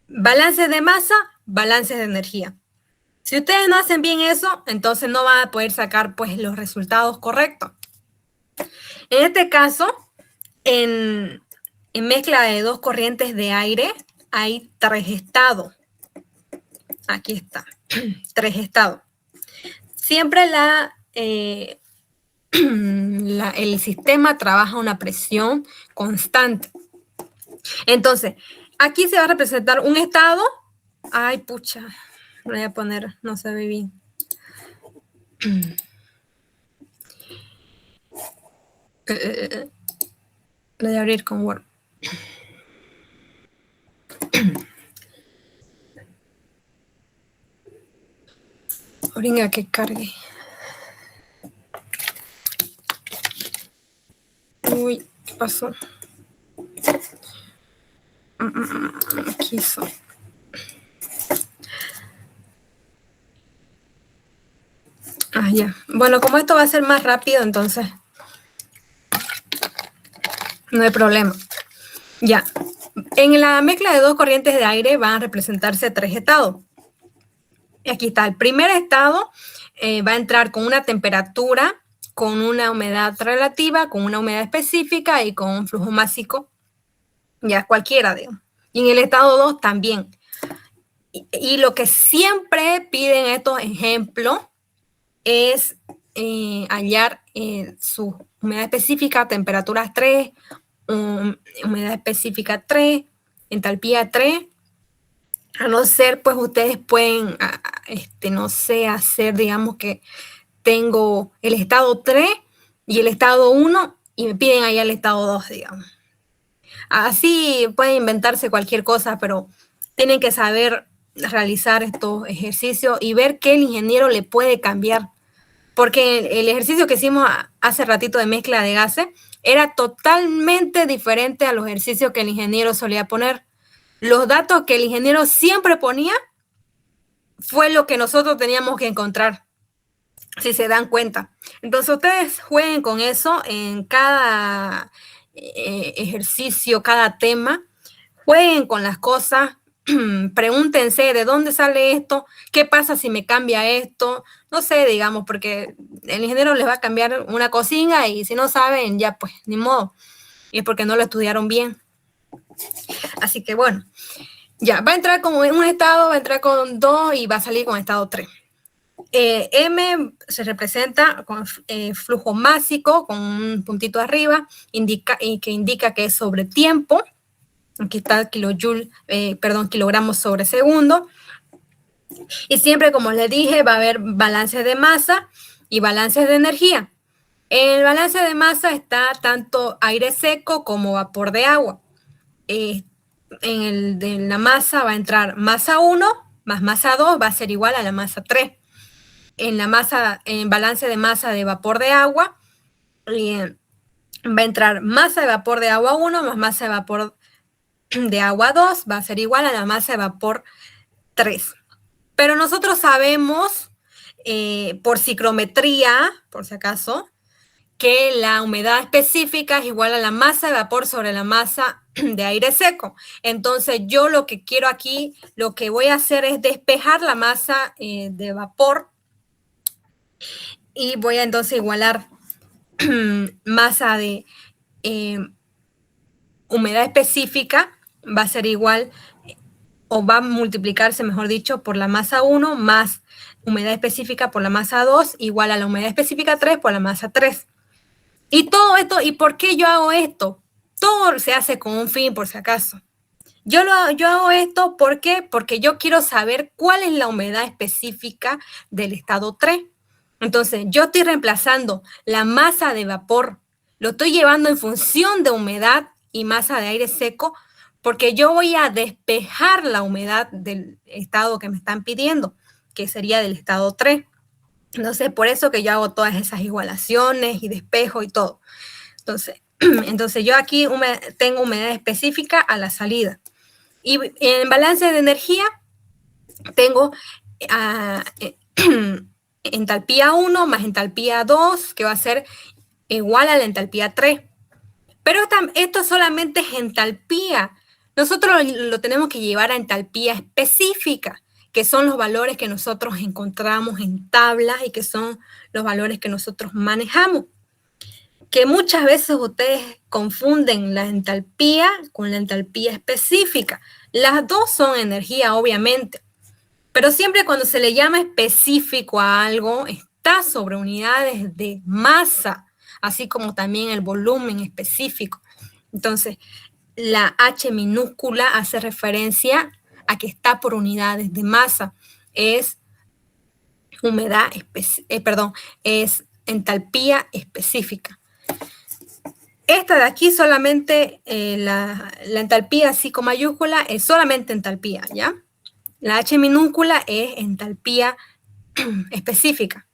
balances de masa, balances de energía. Si ustedes no hacen bien eso, entonces no van a poder sacar pues los resultados correctos. En este caso, en mezcla de 2 corrientes de aire hay 3 estados. Aquí está, 3 estados. Siempre el sistema trabaja a una presión constante. Entonces, aquí se va a representar un estado. Ay, pucha, voy a poner, no se ve bien. Lo voy a abrir con Word. Venga, que cargue. Uy, ¿qué pasó? Aquí soy. Ah, ya. Bueno, como esto va a ser más rápido, entonces no hay problema. Ya. En la mezcla de 2 corrientes de aire van a representarse 3 estados. Aquí está. El primer estado va a entrar con una temperatura, con una humedad relativa, con una humedad específica y con un flujo másico. Ya cualquiera, digamos. Y en el estado 2 también. Y lo que siempre piden estos ejemplos es hallar su humedad específica, temperaturas 3, humedad específica 3, entalpía 3. A no ser, pues ustedes pueden, no sé, hacer, digamos que tengo el estado 3 y el estado 1 y me piden allá el estado 2, digamos. Así pueden inventarse cualquier cosa, pero tienen que saber realizar estos ejercicios y ver qué el ingeniero le puede cambiar. Porque el ejercicio que hicimos hace ratito de mezcla de gases era totalmente diferente a los ejercicios que el ingeniero solía poner. Los datos que el ingeniero siempre ponía fue lo que nosotros teníamos que encontrar, si se dan cuenta. Entonces ustedes jueguen con eso en cada ejercicio, cada tema. Jueguen con las cosas, pregúntense de dónde sale esto, qué pasa si me cambia esto, no sé, digamos, porque el ingeniero les va a cambiar una cocina y si no saben, ya pues, ni modo. Y es porque no lo estudiaron bien. Así que bueno, ya, va a entrar con un estado, va a entrar con 2 y va a salir con estado 3. M se representa con flujo másico, con un puntito arriba, que indica que es sobre tiempo. Aquí está kilogramos sobre segundo. Y siempre, como les dije, va a haber balances de masa y balances de energía. En el balance de masa está tanto aire seco como vapor de agua. De la masa va a entrar masa 1 más masa 2 va a ser igual a la masa 3. En balance de masa de vapor de agua va a entrar masa de vapor de agua 1 más masa de vapor de agua 2 va a ser igual a la masa de vapor 3. Pero nosotros sabemos, por ciclometría, por si acaso, que la humedad específica es igual a la masa de vapor sobre la masa de aire seco. Entonces, yo lo que quiero aquí, lo que voy a hacer es despejar la masa de vapor y voy a entonces igualar masa de humedad específica, va a ser igual, o va a multiplicarse, mejor dicho, por la masa 1 más humedad específica por la masa 2 igual a la humedad específica 3 por la masa 3. Y todo esto, ¿y por qué yo hago esto? Todo se hace con un fin, por si acaso. Yo hago esto, ¿por qué? Porque yo quiero saber cuál es la humedad específica del estado 3. Entonces, yo estoy reemplazando la masa de vapor, lo estoy llevando en función de humedad y masa de aire seco, porque yo voy a despejar la humedad del estado que me están pidiendo, que sería del estado 3. Entonces, por eso que yo hago todas esas igualaciones y despejo y todo. Entonces yo aquí tengo humedad específica a la salida. Y en balance de energía tengo entalpía 1 más entalpía 2, que va a ser igual a la entalpía 3. Pero esto solamente es entalpía. Nosotros lo tenemos que llevar a entalpía específica, que son los valores que nosotros encontramos en tablas y que son los valores que nosotros manejamos. Que muchas veces ustedes confunden la entalpía con la entalpía específica. Las dos son energía, obviamente, pero siempre cuando se le llama específico a algo, está sobre unidades de masa, así como también el volumen específico. Entonces, la H minúscula hace referencia a que está por unidades de masa. Es es entalpía específica. Esta de aquí solamente, la entalpía así con mayúscula es solamente entalpía, ¿ya? La H minúscula es entalpía específica.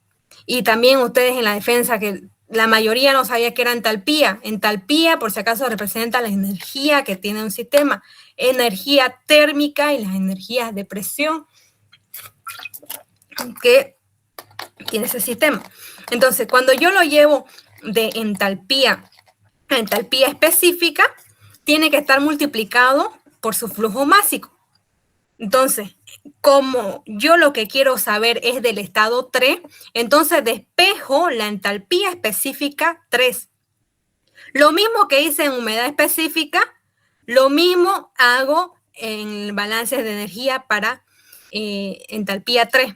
Y también ustedes en la defensa, que la mayoría no sabía que era entalpía. Entalpía, por si acaso, representa la energía que tiene un sistema. Energía térmica y las energías de presión que tiene ese sistema. Entonces, cuando yo lo llevo de entalpía a entalpía específica, tiene que estar multiplicado por su flujo másico. Entonces, como yo lo que quiero saber es del estado 3, entonces despejo la entalpía específica 3. Lo mismo que hice en humedad específica, lo mismo hago en balances de energía para entalpía 3,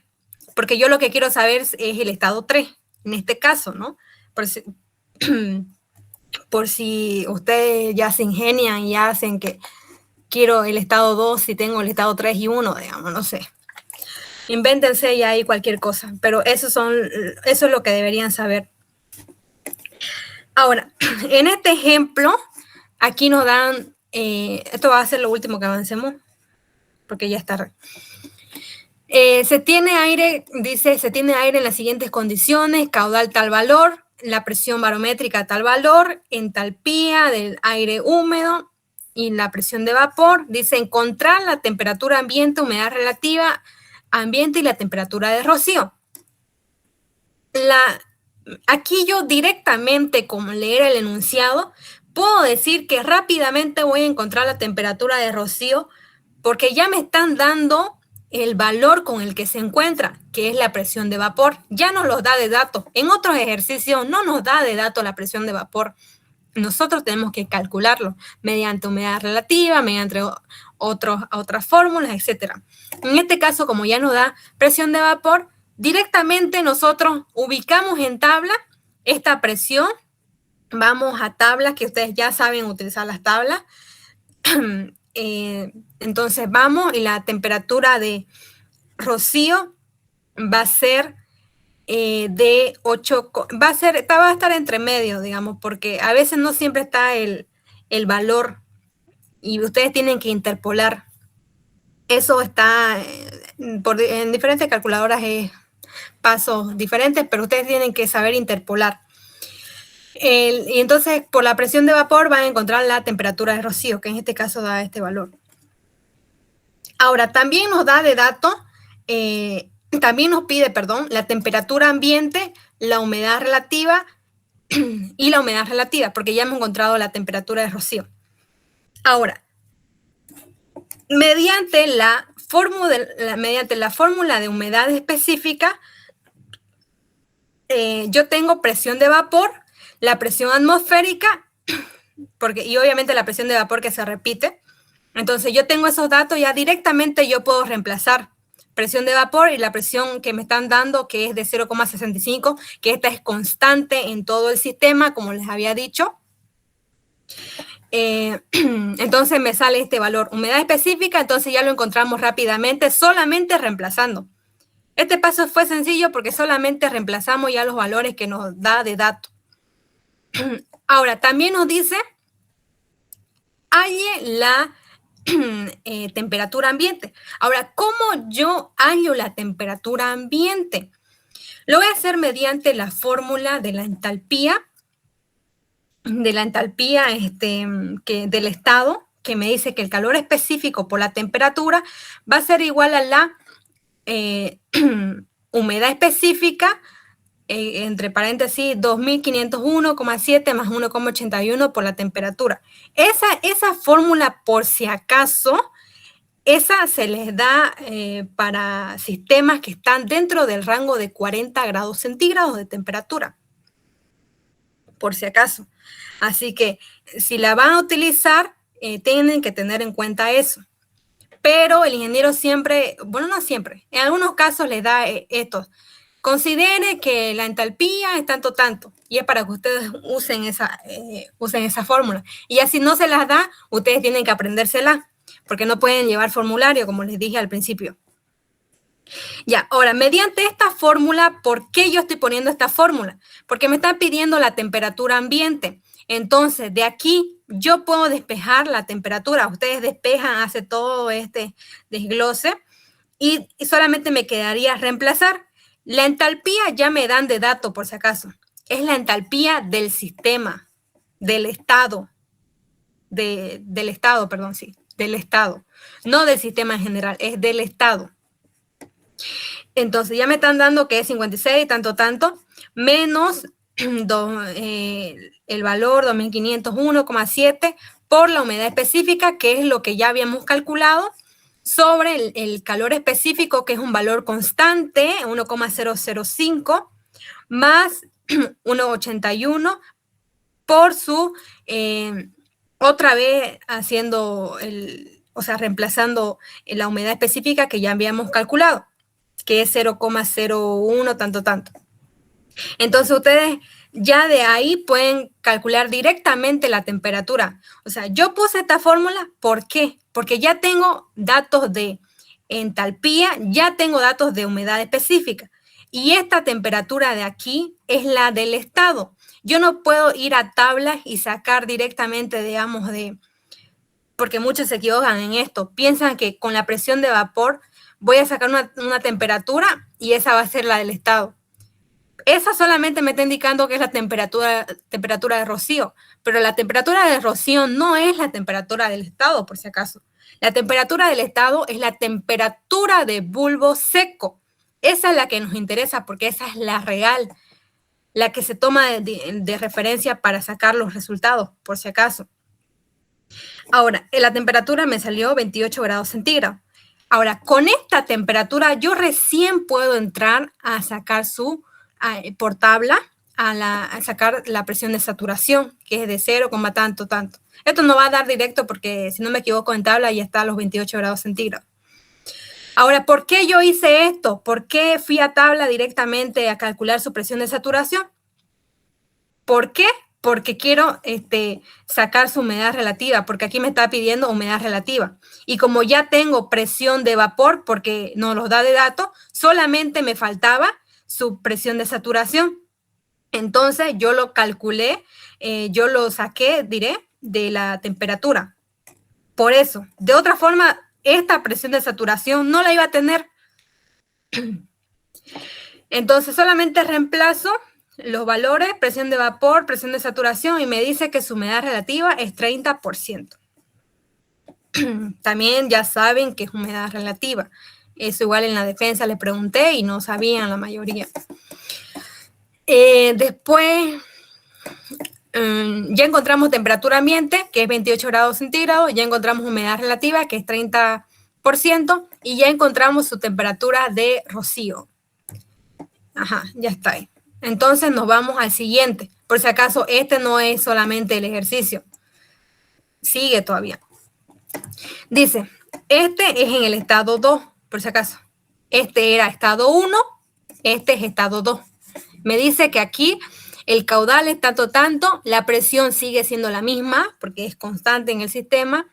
porque yo lo que quiero saber es el estado 3, en este caso, ¿no? Por si ustedes ya se ingenian y hacen que quiero el estado 2 si tengo el estado 3 y 1, digamos, no sé. Invéntense ya ahí cualquier cosa, pero eso es lo que deberían saber. Ahora, en este ejemplo, aquí nos dan, esto va a ser lo último que avancemos, porque ya está. Se tiene aire en las siguientes condiciones: caudal tal valor, la presión barométrica tal valor, entalpía del aire húmedo y la presión de vapor. Dice encontrar la temperatura ambiente, humedad relativa ambiente y la temperatura de rocío. Aquí yo directamente, como leer el enunciado, puedo decir que rápidamente voy a encontrar la temperatura de rocío porque ya me están dando el valor con el que se encuentra, que es la presión de vapor. Ya nos los da de dato. En otros ejercicios no nos da de dato la presión de vapor. Nosotros tenemos que calcularlo mediante humedad relativa, mediante otras fórmulas, etc. En este caso, como ya nos da presión de vapor, directamente nosotros ubicamos en tabla esta presión. Vamos a tablas, que ustedes ya saben utilizar las tablas. Entonces vamos, y la temperatura de rocío va a ser de 8, va a estar entre medio, digamos, porque a veces no siempre está el valor y ustedes tienen que interpolar. Eso está en diferentes calculadoras, pasos diferentes, pero ustedes tienen que saber interpolar. Y entonces, por la presión de vapor van a encontrar la temperatura de rocío, que en este caso da este valor. Ahora, también nos da de dato, también nos pide, la temperatura ambiente, la humedad relativa y la humedad relativa, porque ya hemos encontrado la temperatura de rocío. Ahora, mediante la fórmula de humedad específica, yo tengo presión de vapor, la presión atmosférica, y obviamente la presión de vapor que se repite. Entonces yo tengo esos datos, ya directamente yo puedo reemplazar presión de vapor y la presión que me están dando, que es de 0,65, que esta es constante en todo el sistema, como les había dicho. Entonces me sale este valor, humedad específica, entonces ya lo encontramos rápidamente, solamente reemplazando. Este paso fue sencillo porque solamente reemplazamos ya los valores que nos da de dato. Ahora, también nos dice, halle la temperatura ambiente. Ahora, ¿cómo yo hallo la temperatura ambiente? Lo voy a hacer mediante la fórmula de la entalpía, del estado, que me dice que el calor específico por la temperatura va a ser igual a la humedad específica, entre paréntesis, 2501,7 más 1,81 por la temperatura. Esa fórmula, por si acaso, esa se les da para sistemas que están dentro del rango de 40 grados centígrados de temperatura, por si acaso. Así que si la van a utilizar, tienen que tener en cuenta eso. Pero el ingeniero siempre, bueno, no siempre, en algunos casos les da esto. Considere que la entalpía es tanto, y es para que ustedes usen esa fórmula. Y así no se las da, ustedes tienen que aprendérsela, porque no pueden llevar formulario, como les dije al principio. Ya, ahora, mediante esta fórmula, ¿por qué yo estoy poniendo esta fórmula? Porque me están pidiendo la temperatura ambiente. Entonces, de aquí yo puedo despejar la temperatura. Ustedes despejan, hace todo este desglose y solamente me quedaría reemplazar. La entalpía ya me dan de dato, por si acaso. Es la entalpía del sistema, del estado. Del estado, no del sistema en general, es del estado. Entonces ya me están dando que es 56, tanto, menos el valor 2501,7 por la humedad específica, que es lo que ya habíamos calculado, sobre el calor específico, que es un valor constante, 1,005, más 1,81 por su, otra vez haciendo reemplazando la humedad específica que ya habíamos calculado, que es 0,01, tanto. Entonces ustedes ya de ahí pueden calcular directamente la temperatura. O sea, yo puse esta fórmula, ¿por qué? Porque ya tengo datos de entalpía, ya tengo datos de humedad específica. Y esta temperatura de aquí es la del estado. Yo no puedo ir a tablas y sacar directamente, digamos, porque muchos se equivocan en esto. Piensan que con la presión de vapor voy a sacar una temperatura y esa va a ser la del estado. Esa solamente me está indicando que es la temperatura de rocío, pero la temperatura de rocío no es la temperatura del estado, por si acaso. La temperatura del estado es la temperatura de bulbo seco. Esa es la que nos interesa porque esa es la real, la que se toma de referencia para sacar los resultados, por si acaso. Ahora, la temperatura me salió 28 grados centígrados. Ahora, con esta temperatura yo recién puedo entrar a sacar por tabla, a sacar la presión de saturación, que es de 0, tanto. Esto no va a dar directo porque, si no me equivoco, en tabla ya está a los 28 grados centígrados. Ahora, ¿por qué yo hice esto? ¿Por qué fui a tabla directamente a calcular su presión de saturación? ¿Por qué? Porque quiero sacar su humedad relativa, porque aquí me está pidiendo humedad relativa. Y como ya tengo presión de vapor, porque nos los da de dato, solamente me faltaba su presión de saturación. Entonces yo lo calculé, yo lo saqué, de la temperatura. Por eso, de otra forma, esta presión de saturación no la iba a tener. Entonces solamente reemplazo los valores, presión de vapor, presión de saturación, y me dice que su humedad relativa es 30%. También ya saben que es humedad relativa. Eso igual en la defensa le pregunté y no sabían la mayoría. Después ya encontramos temperatura ambiente, que es 28 grados centígrados, ya encontramos humedad relativa, que es 30%, y ya encontramos su temperatura de rocío. Ajá, ya está ahí. Entonces nos vamos al siguiente. Por si acaso, este no es solamente el ejercicio. Sigue todavía. Dice, este es en el estado 2, por si acaso. Este era estado 1, este es estado 2. Me dice que aquí el caudal es tanto, la presión sigue siendo la misma, porque es constante en el sistema.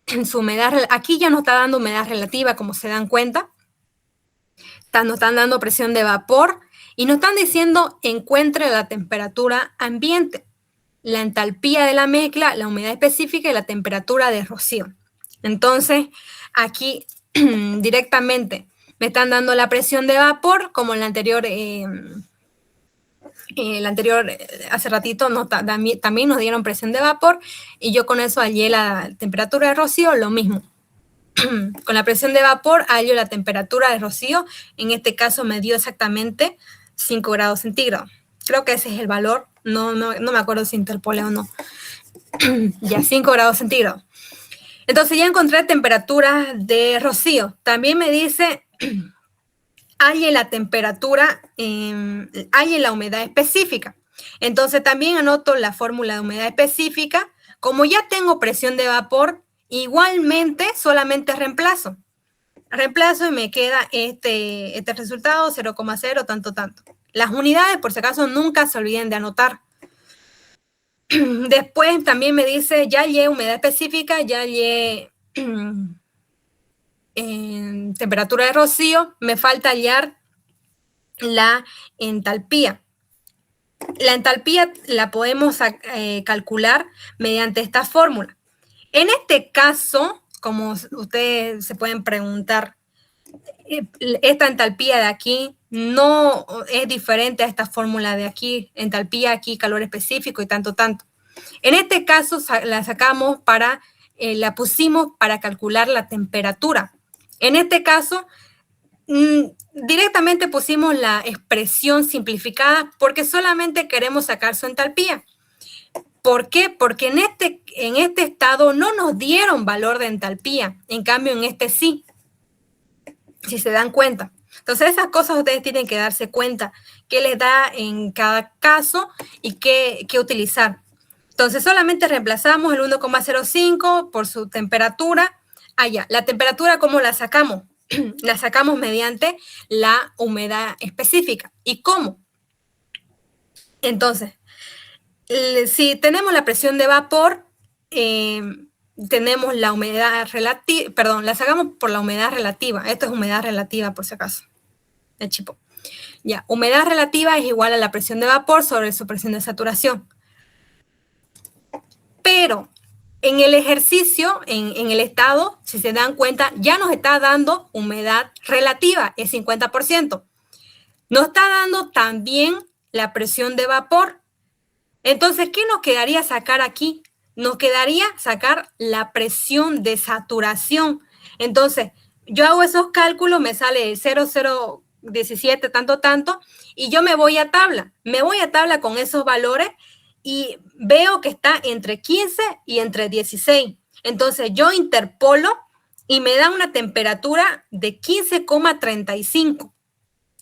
En su humedad, aquí ya nos está dando humedad relativa, como se dan cuenta. Nos están dando presión de vapor y nos están diciendo encuentre la temperatura ambiente, la entalpía de la mezcla, la humedad específica y la temperatura de rocío. Entonces, aquí directamente me están dando la presión de vapor, como en la anterior, hace ratito también nos dieron presión de vapor, y yo con eso hallé la temperatura de rocío, lo mismo. Con la presión de vapor hallo la temperatura de rocío, en este caso me dio exactamente 5 grados centígrados. Creo que ese es el valor, no me acuerdo si interpolé o no. Ya, 5 grados centígrados. Entonces ya encontré temperatura de rocío. También me dice, halle la temperatura, halle la humedad específica. Entonces también anoto la fórmula de humedad específica. Como ya tengo presión de vapor, igualmente solamente reemplazo. Reemplazo y me queda este resultado, 0,0, tanto. Las unidades, por si acaso, nunca se olviden de anotar. Después también me dice, ya hallé humedad específica, ya hallé temperatura de rocío, me falta hallar la entalpía. La entalpía la podemos calcular mediante esta fórmula. En este caso, como ustedes se pueden preguntar, esta entalpía de aquí no es diferente a esta fórmula de aquí, entalpía aquí, calor específico y tanto. En este caso la sacamos la pusimos para calcular la temperatura. En este caso, directamente pusimos la expresión simplificada porque solamente queremos sacar su entalpía. ¿Por qué? Porque en este estado no nos dieron valor de entalpía, en cambio en este sí, si se dan cuenta. Entonces esas cosas ustedes tienen que darse cuenta qué les da en cada caso y qué utilizar. Entonces solamente reemplazamos el 1,05 por su temperatura. Ya, la temperatura, ¿cómo la sacamos? La sacamos mediante la humedad específica. ¿Y cómo? Entonces, si tenemos la presión de vapor, tenemos la humedad relativa, perdón, la sacamos por la humedad relativa. Esto es humedad relativa, por si acaso. El chipo. Ya, humedad relativa es igual a la presión de vapor sobre su presión de saturación. Pero en el ejercicio, en el estado, si se dan cuenta, ya nos está dando humedad relativa, es 50%. Nos está dando también la presión de vapor. Entonces, ¿qué nos quedaría sacar aquí? Nos quedaría sacar la presión de saturación. Entonces, yo hago esos cálculos, me sale el 0,017, tanto, y yo me voy a tabla. Me voy a tabla con esos valores y veo que está entre 15 y entre 16. Entonces, yo interpolo y me da una temperatura de 15,35.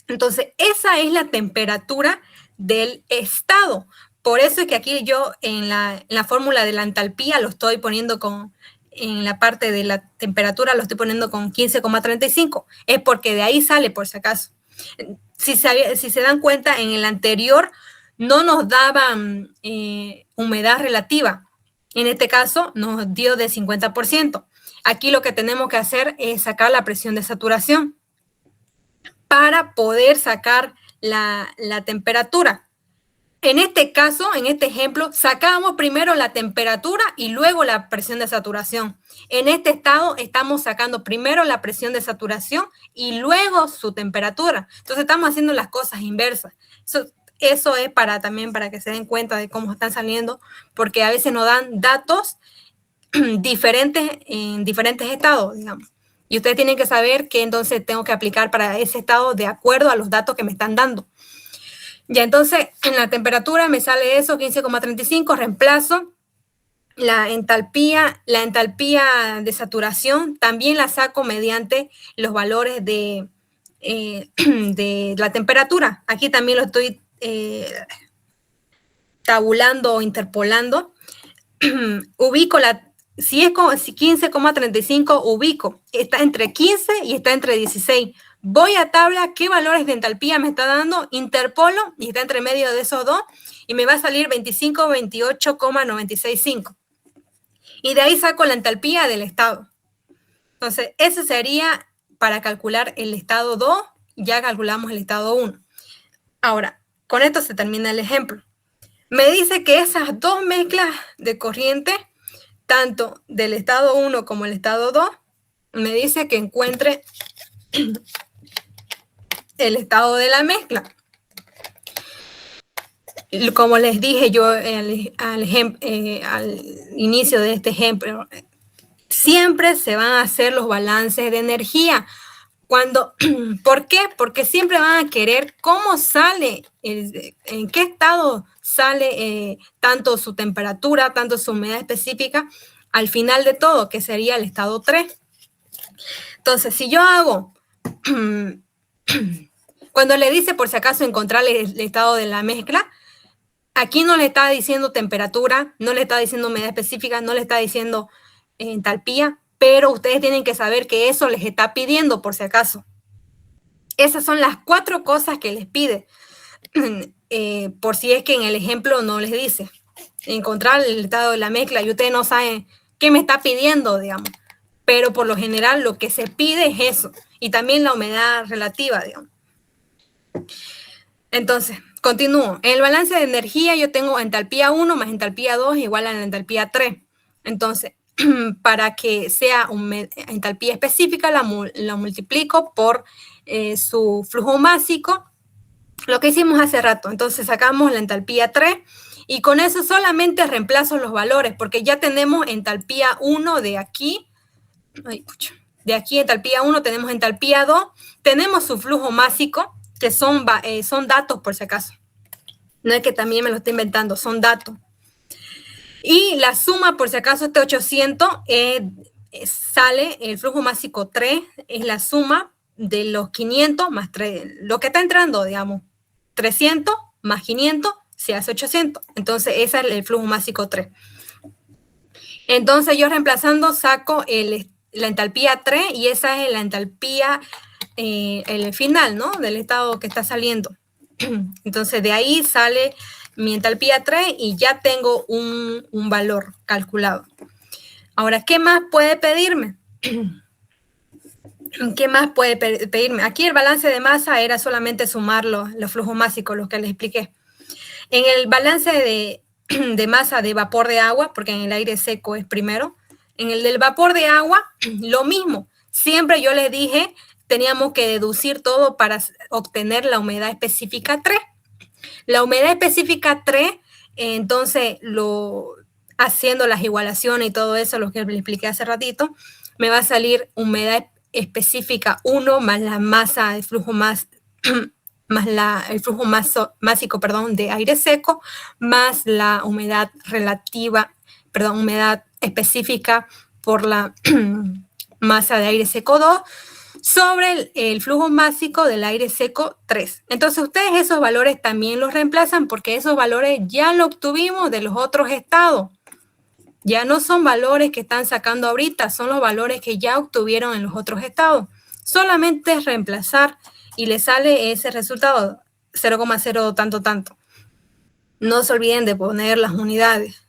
Entonces, esa es la temperatura del estado. Por eso es que aquí yo en la fórmula de la entalpía lo estoy poniendo en la parte de la temperatura lo estoy poniendo con 15,35. Es porque de ahí sale, por si acaso. Si se dan cuenta, en el anterior no nos daban humedad relativa. En este caso nos dio de 50%. Aquí lo que tenemos que hacer es sacar la presión de saturación para poder sacar la temperatura. En este caso, en este ejemplo, sacamos primero la temperatura y luego la presión de saturación. En este estado estamos sacando primero la presión de saturación y luego su temperatura. Entonces estamos haciendo las cosas inversas. Eso es también para que se den cuenta de cómo están saliendo, porque a veces nos dan datos diferentes en diferentes estados, digamos. Y ustedes tienen que saber que entonces tengo que aplicar para ese estado de acuerdo a los datos que me están dando. Ya, entonces, en la temperatura me sale eso, 15,35, reemplazo la entalpía de saturación, también la saco mediante los valores de la temperatura. Aquí también lo estoy tabulando o interpolando. Ubico si es 15,35, ubico, está entre 15 y está entre 16. voy a tabla, ¿qué valores de entalpía me está dando? Interpolo, y está entre medio de esos dos, y me va a salir 2528,965. Y de ahí saco la entalpía del estado. Entonces, ese sería para calcular el estado 2, ya calculamos el estado 1. Ahora, con esto se termina el ejemplo. Me dice que esas dos mezclas de corriente, tanto del estado 1 como el estado 2, me dice que encuentre el estado de la mezcla. Como les dije yo al inicio de este ejemplo, siempre se van a hacer los balances de energía. ¿Por qué? Porque siempre van a querer cómo sale, en qué estado sale tanto su temperatura, tanto su humedad específica al final de todo, que sería el estado 3. Entonces, si yo hago, cuando le dice por si acaso encontrar el estado de la mezcla, aquí no le está diciendo temperatura, no le está diciendo humedad específica, no le está diciendo entalpía, pero ustedes tienen que saber que eso les está pidiendo por si acaso. Esas son las 4 cosas que les pide, por si es que en el ejemplo no les dice. Encontrar el estado de la mezcla y ustedes no saben qué me está pidiendo, digamos. Pero por lo general lo que se pide es eso. Y también la humedad relativa, digamos. Entonces, continúo. En el balance de energía yo tengo entalpía 1 más entalpía 2 igual a la entalpía 3. Entonces, para que sea una entalpía específica, la multiplico por su flujo másico, lo que hicimos hace rato. Entonces sacamos la entalpía 3 y con eso solamente reemplazo los valores, porque ya tenemos entalpía 1 de aquí. De aquí entalpía 1 tenemos entalpía 2, tenemos su flujo másico, que son datos por si acaso. No es que también me lo estoy inventando, son datos. Y la suma, por si acaso, este 800 sale, el flujo másico 3 es la suma de los 500 más 3, lo que está entrando, digamos, 300 más 500 se hace 800. Entonces, ese es el flujo másico 3. Entonces, yo reemplazando saco la entalpía 3 y esa es la entalpía, el final, ¿no? Del estado que está saliendo. Entonces, de ahí sale mi entalpía 3 y ya tengo un valor calculado. Ahora, ¿qué más puede pedirme? ¿Qué más puede pedirme? Aquí el balance de masa era solamente sumar los flujos másicos, los que les expliqué. En el balance de masa de vapor de agua, porque en el aire seco es primero, en el del vapor de agua, lo mismo. Siempre yo les dije, teníamos que deducir todo para obtener la humedad específica 3. La humedad específica 3, entonces, haciendo las igualaciones y todo eso, lo que les expliqué hace ratito, me va a salir humedad específica 1 más la masa de flujo más el flujo másico, de aire seco, más la humedad humedad específica por la masa de aire seco 2, sobre el flujo másico del aire seco 3. Entonces ustedes esos valores también los reemplazan porque esos valores ya los obtuvimos de los otros estados. Ya no son valores que están sacando ahorita, son los valores que ya obtuvieron en los otros estados. Solamente es reemplazar y le sale ese resultado, 0,0 tanto. No se olviden de poner las unidades.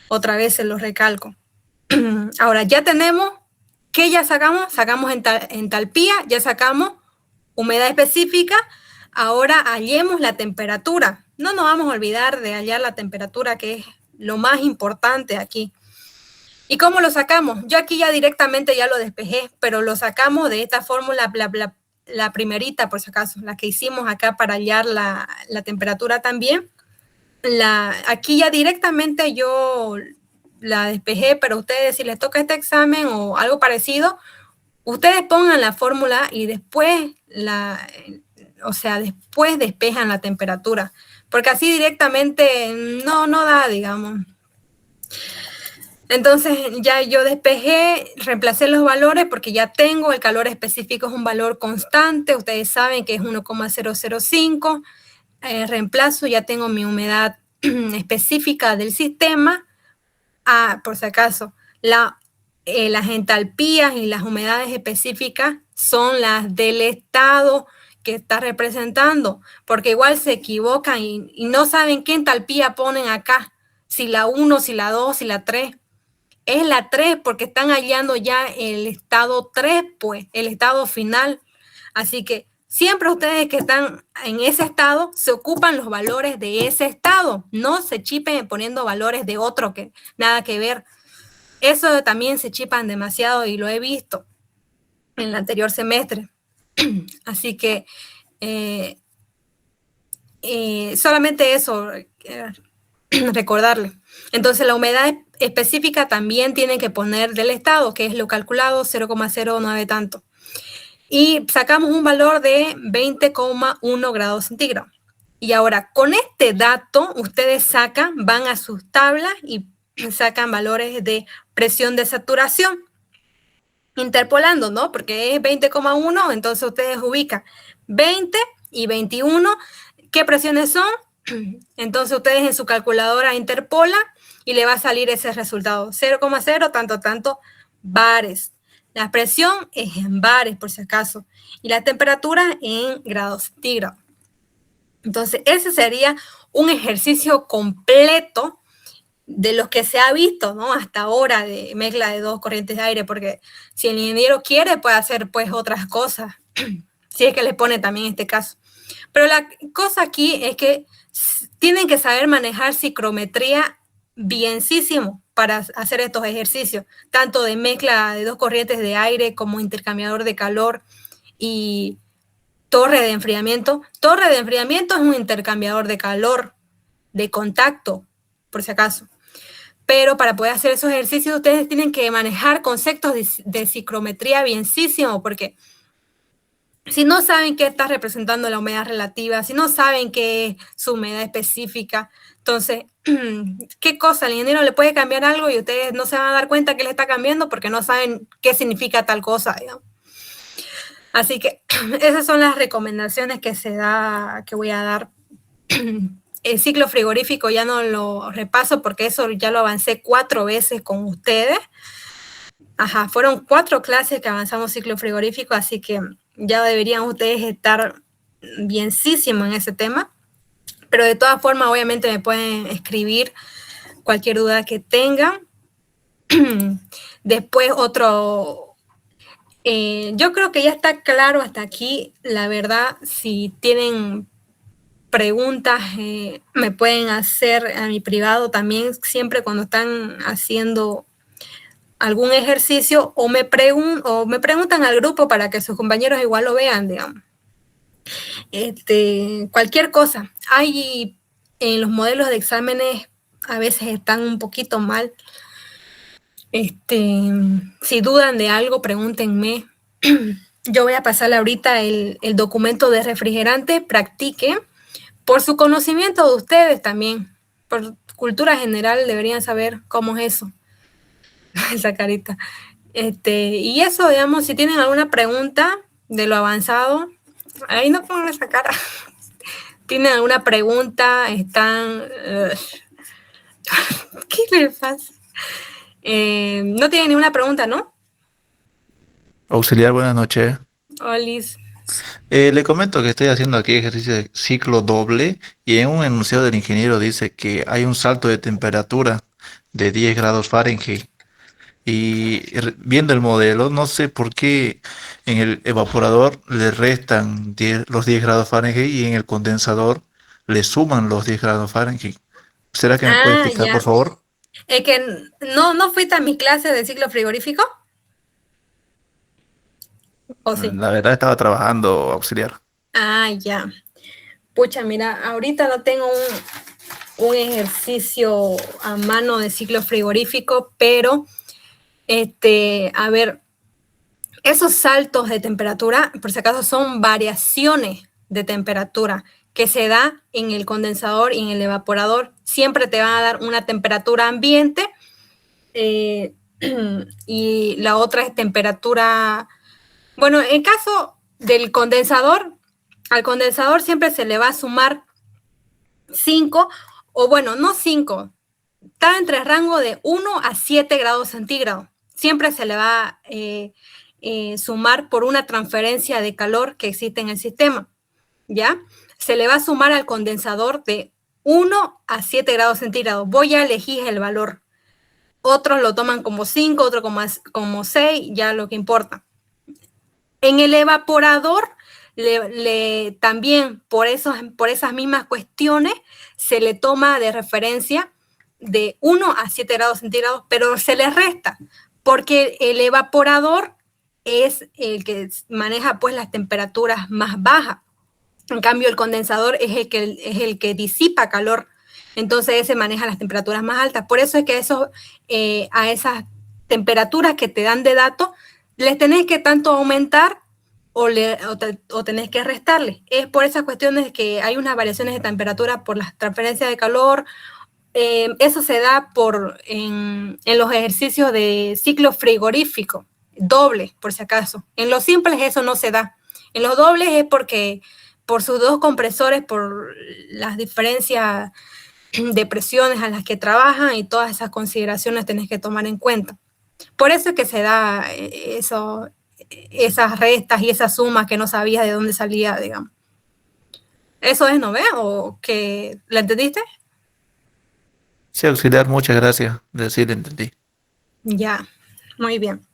Otra vez se los recalco. Ahora ya tenemos, ¿qué ya sacamos? Sacamos entalpía, ya sacamos humedad específica. Ahora hallemos la temperatura. No nos vamos a olvidar de hallar la temperatura, que es lo más importante aquí. ¿Y cómo lo sacamos? Yo aquí ya directamente ya lo despejé, pero lo sacamos de esta fórmula, la primerita, por si acaso, la que hicimos acá para hallar la temperatura también. Aquí ya directamente yo la despejé, pero ustedes, si les toca este examen o algo parecido, ustedes pongan la fórmula y después después despejan la temperatura, porque así directamente no da, digamos. Entonces ya yo despejé, reemplacé los valores porque ya tengo el calor específico, es un valor constante, ustedes saben que es 1,005, reemplazo, ya tengo mi humedad específica del sistema. Por si acaso, la las entalpías y las humedades específicas son las del estado que está representando, porque igual se equivocan y no saben qué entalpía ponen acá, si la 1, si la 2, si la 3. Es la 3 porque están hallando ya el estado 3, pues, el estado final. Así que siempre ustedes que están en ese estado se ocupan los valores de ese estado, no se chipen poniendo valores de otro que nada que ver. Eso también se chipan demasiado y lo he visto en el anterior semestre. Así que solamente eso, recordarle. Entonces la humedad específica también tienen que poner del estado, que es lo calculado 0,09 tanto. Y sacamos un valor de 20,1 grados centígrados. Y ahora, con este dato, ustedes van a sus tablas y sacan valores de presión de saturación. Interpolando, ¿no? Porque es 20,1, entonces ustedes ubican 20 y 21. ¿Qué presiones son? Entonces ustedes en su calculadora interpolan y le va a salir ese resultado. 0,0 tanto bares. La presión es en bares, por si acaso. Y la temperatura en grados centígrados. Entonces, ese sería un ejercicio completo de los que se ha visto, ¿no? Hasta ahora de mezcla de dos corrientes de aire, porque si el ingeniero quiere puede hacer pues otras cosas, si es que le pone también este caso. Pero la cosa aquí es que tienen que saber manejar psicometría bienísimo para hacer estos ejercicios, tanto de mezcla de dos corrientes de aire como intercambiador de calor y torre de enfriamiento. Torre de enfriamiento es un intercambiador de calor, de contacto, por si acaso. Pero para poder hacer esos ejercicios ustedes tienen que manejar conceptos de psicometría bienísimo, porque si no saben qué está representando la humedad relativa, si no saben qué es su humedad específica, entonces, ¿qué cosa? El ingeniero le puede cambiar algo y ustedes no se van a dar cuenta que le está cambiando porque no saben qué significa tal cosa, digamos. Así que esas son las recomendaciones que voy a dar. El ciclo frigorífico ya no lo repaso porque eso ya lo avancé 4 veces con ustedes. Ajá, fueron 4 clases que avanzamos ciclo frigorífico, así que ya deberían ustedes estar bienísimo en ese tema. Pero de todas formas, obviamente me pueden escribir cualquier duda que tengan. Después yo creo que ya está claro hasta aquí. La verdad, si tienen preguntas, me pueden hacer a mi privado también, siempre cuando están haciendo algún ejercicio, o me preguntan al grupo para que sus compañeros igual lo vean, digamos. Cualquier cosa. Hay en los modelos de exámenes a veces están un poquito mal. Si dudan de algo, pregúntenme. Yo voy a pasarle ahorita el documento de refrigerante, practiquen. Por su conocimiento de ustedes también, por cultura general deberían saber cómo es eso. Esa carita. Y eso, digamos, si tienen alguna pregunta de lo avanzado, ahí no pongan esa cara. ¿Tienen alguna pregunta? ¿Qué les pasa? No tienen ninguna pregunta, ¿no? Auxiliar, buenas noches. Olis. Le comento que estoy haciendo aquí ejercicio de ciclo doble y en un enunciado del ingeniero dice que hay un salto de temperatura de 10 grados Fahrenheit. Y viendo el modelo, no sé por qué en el evaporador le restan los 10 grados Fahrenheit y en el condensador le suman los 10 grados Fahrenheit. ¿Será que me puede explicar, Ya. por favor? Es que no fuiste a mi clase de ciclo frigorífico. ¿O sí? La verdad estaba trabajando, auxiliar. Ya. Pucha, mira, ahorita no tengo un ejercicio a mano de ciclo frigorífico, pero, a ver, esos saltos de temperatura, por si acaso, son variaciones de temperatura que se da en el condensador y en el evaporador. Siempre te van a dar una temperatura ambiente y la otra es temperatura... Bueno, en caso del condensador, al condensador siempre se le va a sumar 5, o bueno, no 5, está entre rango de 1 a 7 grados centígrados. siempre se le va a sumar por una transferencia de calor que existe en el sistema, ¿ya? Se le va a sumar al condensador de 1 a 7 grados centígrados. Voy a elegir el valor. Otros lo toman como 5, otros como 6, ya lo que importa. En el evaporador, también por esas mismas cuestiones, se le toma de referencia de 1 a 7 grados centígrados, pero se le resta, porque el evaporador es el que maneja pues las temperaturas más bajas. En cambio, el condensador es el que disipa calor. Entonces, ese maneja las temperaturas más altas. Por eso es que a esas temperaturas que te dan de datos, les tenés que tanto aumentar o tenés que restarle. Es por esas cuestiones que hay unas variaciones de temperatura por las transferencias de calor. Eso se da en los ejercicios de ciclo frigorífico, doble, por si acaso. En los simples eso no se da. En los dobles es porque por sus dos compresores, por las diferencias de presiones a las que trabajan y todas esas consideraciones tenés que tomar en cuenta. Por eso es que se da esas restas y esas sumas que no sabías de dónde salía, digamos. ¿Eso es, no ve? ¿O que la entendiste? Sí, auxiliar, muchas gracias. Sí, le entendí. Ya, muy bien.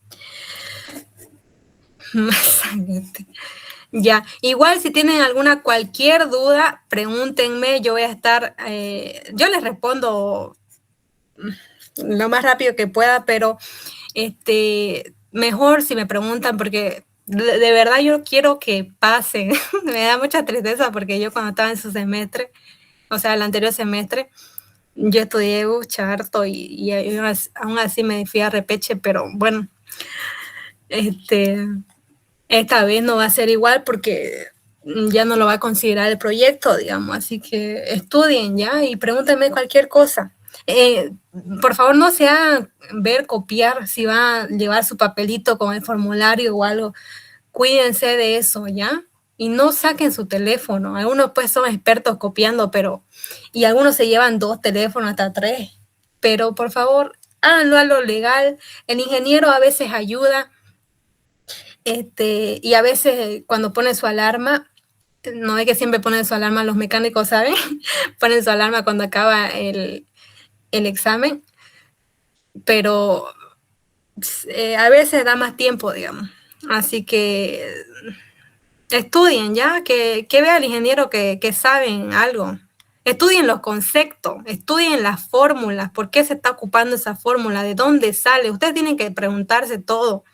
Ya, igual si tienen cualquier duda, pregúntenme, yo voy a estar, yo les respondo lo más rápido que pueda, pero mejor si me preguntan, porque de verdad yo quiero que pasen. Me da mucha tristeza porque yo cuando estaba en su semestre, o sea, el anterior semestre, yo estudié harto y aún así me fui a repeche, pero bueno, esta vez no va a ser igual porque ya no lo va a considerar el proyecto, digamos, así que estudien ya y pregúntenme cualquier cosa. Por favor, no se hagan copiar si va a llevar su papelito con el formulario o algo. Cuídense de eso, ¿ya? Y no saquen su teléfono. Algunos pues son expertos copiando, y algunos se llevan 2 teléfonos, hasta 3. Pero por favor, háganlo a lo legal. El ingeniero a veces ayuda. Y a veces cuando pone su alarma, no es que siempre ponen su alarma los mecánicos, ¿saben? Ponen su alarma cuando acaba el examen, pero a veces da más tiempo, digamos. Así que estudien ya, que vea el ingeniero que saben algo. Estudien los conceptos, estudien las fórmulas, por qué se está ocupando esa fórmula, de dónde sale. Ustedes tienen que preguntarse todo.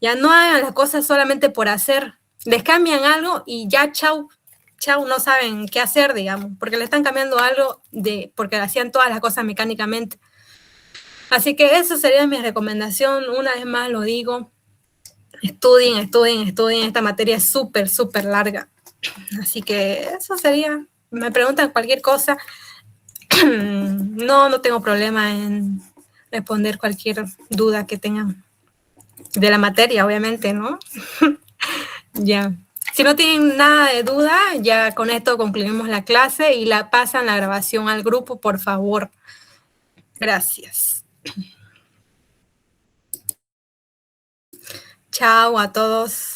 Ya no hagan las cosas solamente por hacer. Les cambian algo y ya chau, no saben qué hacer, digamos, porque le están cambiando algo porque hacían todas las cosas mecánicamente. Así que eso sería mi recomendación. Una vez más lo digo, estudien. Esta materia es súper, súper larga. Así que eso sería. Me preguntan cualquier cosa. No tengo problema en responder cualquier duda que tengan. De la materia, obviamente, ¿no? Ya. Si no tienen nada de duda, ya con esto concluimos la clase y pasan la grabación al grupo, por favor. Gracias. Chao a todos.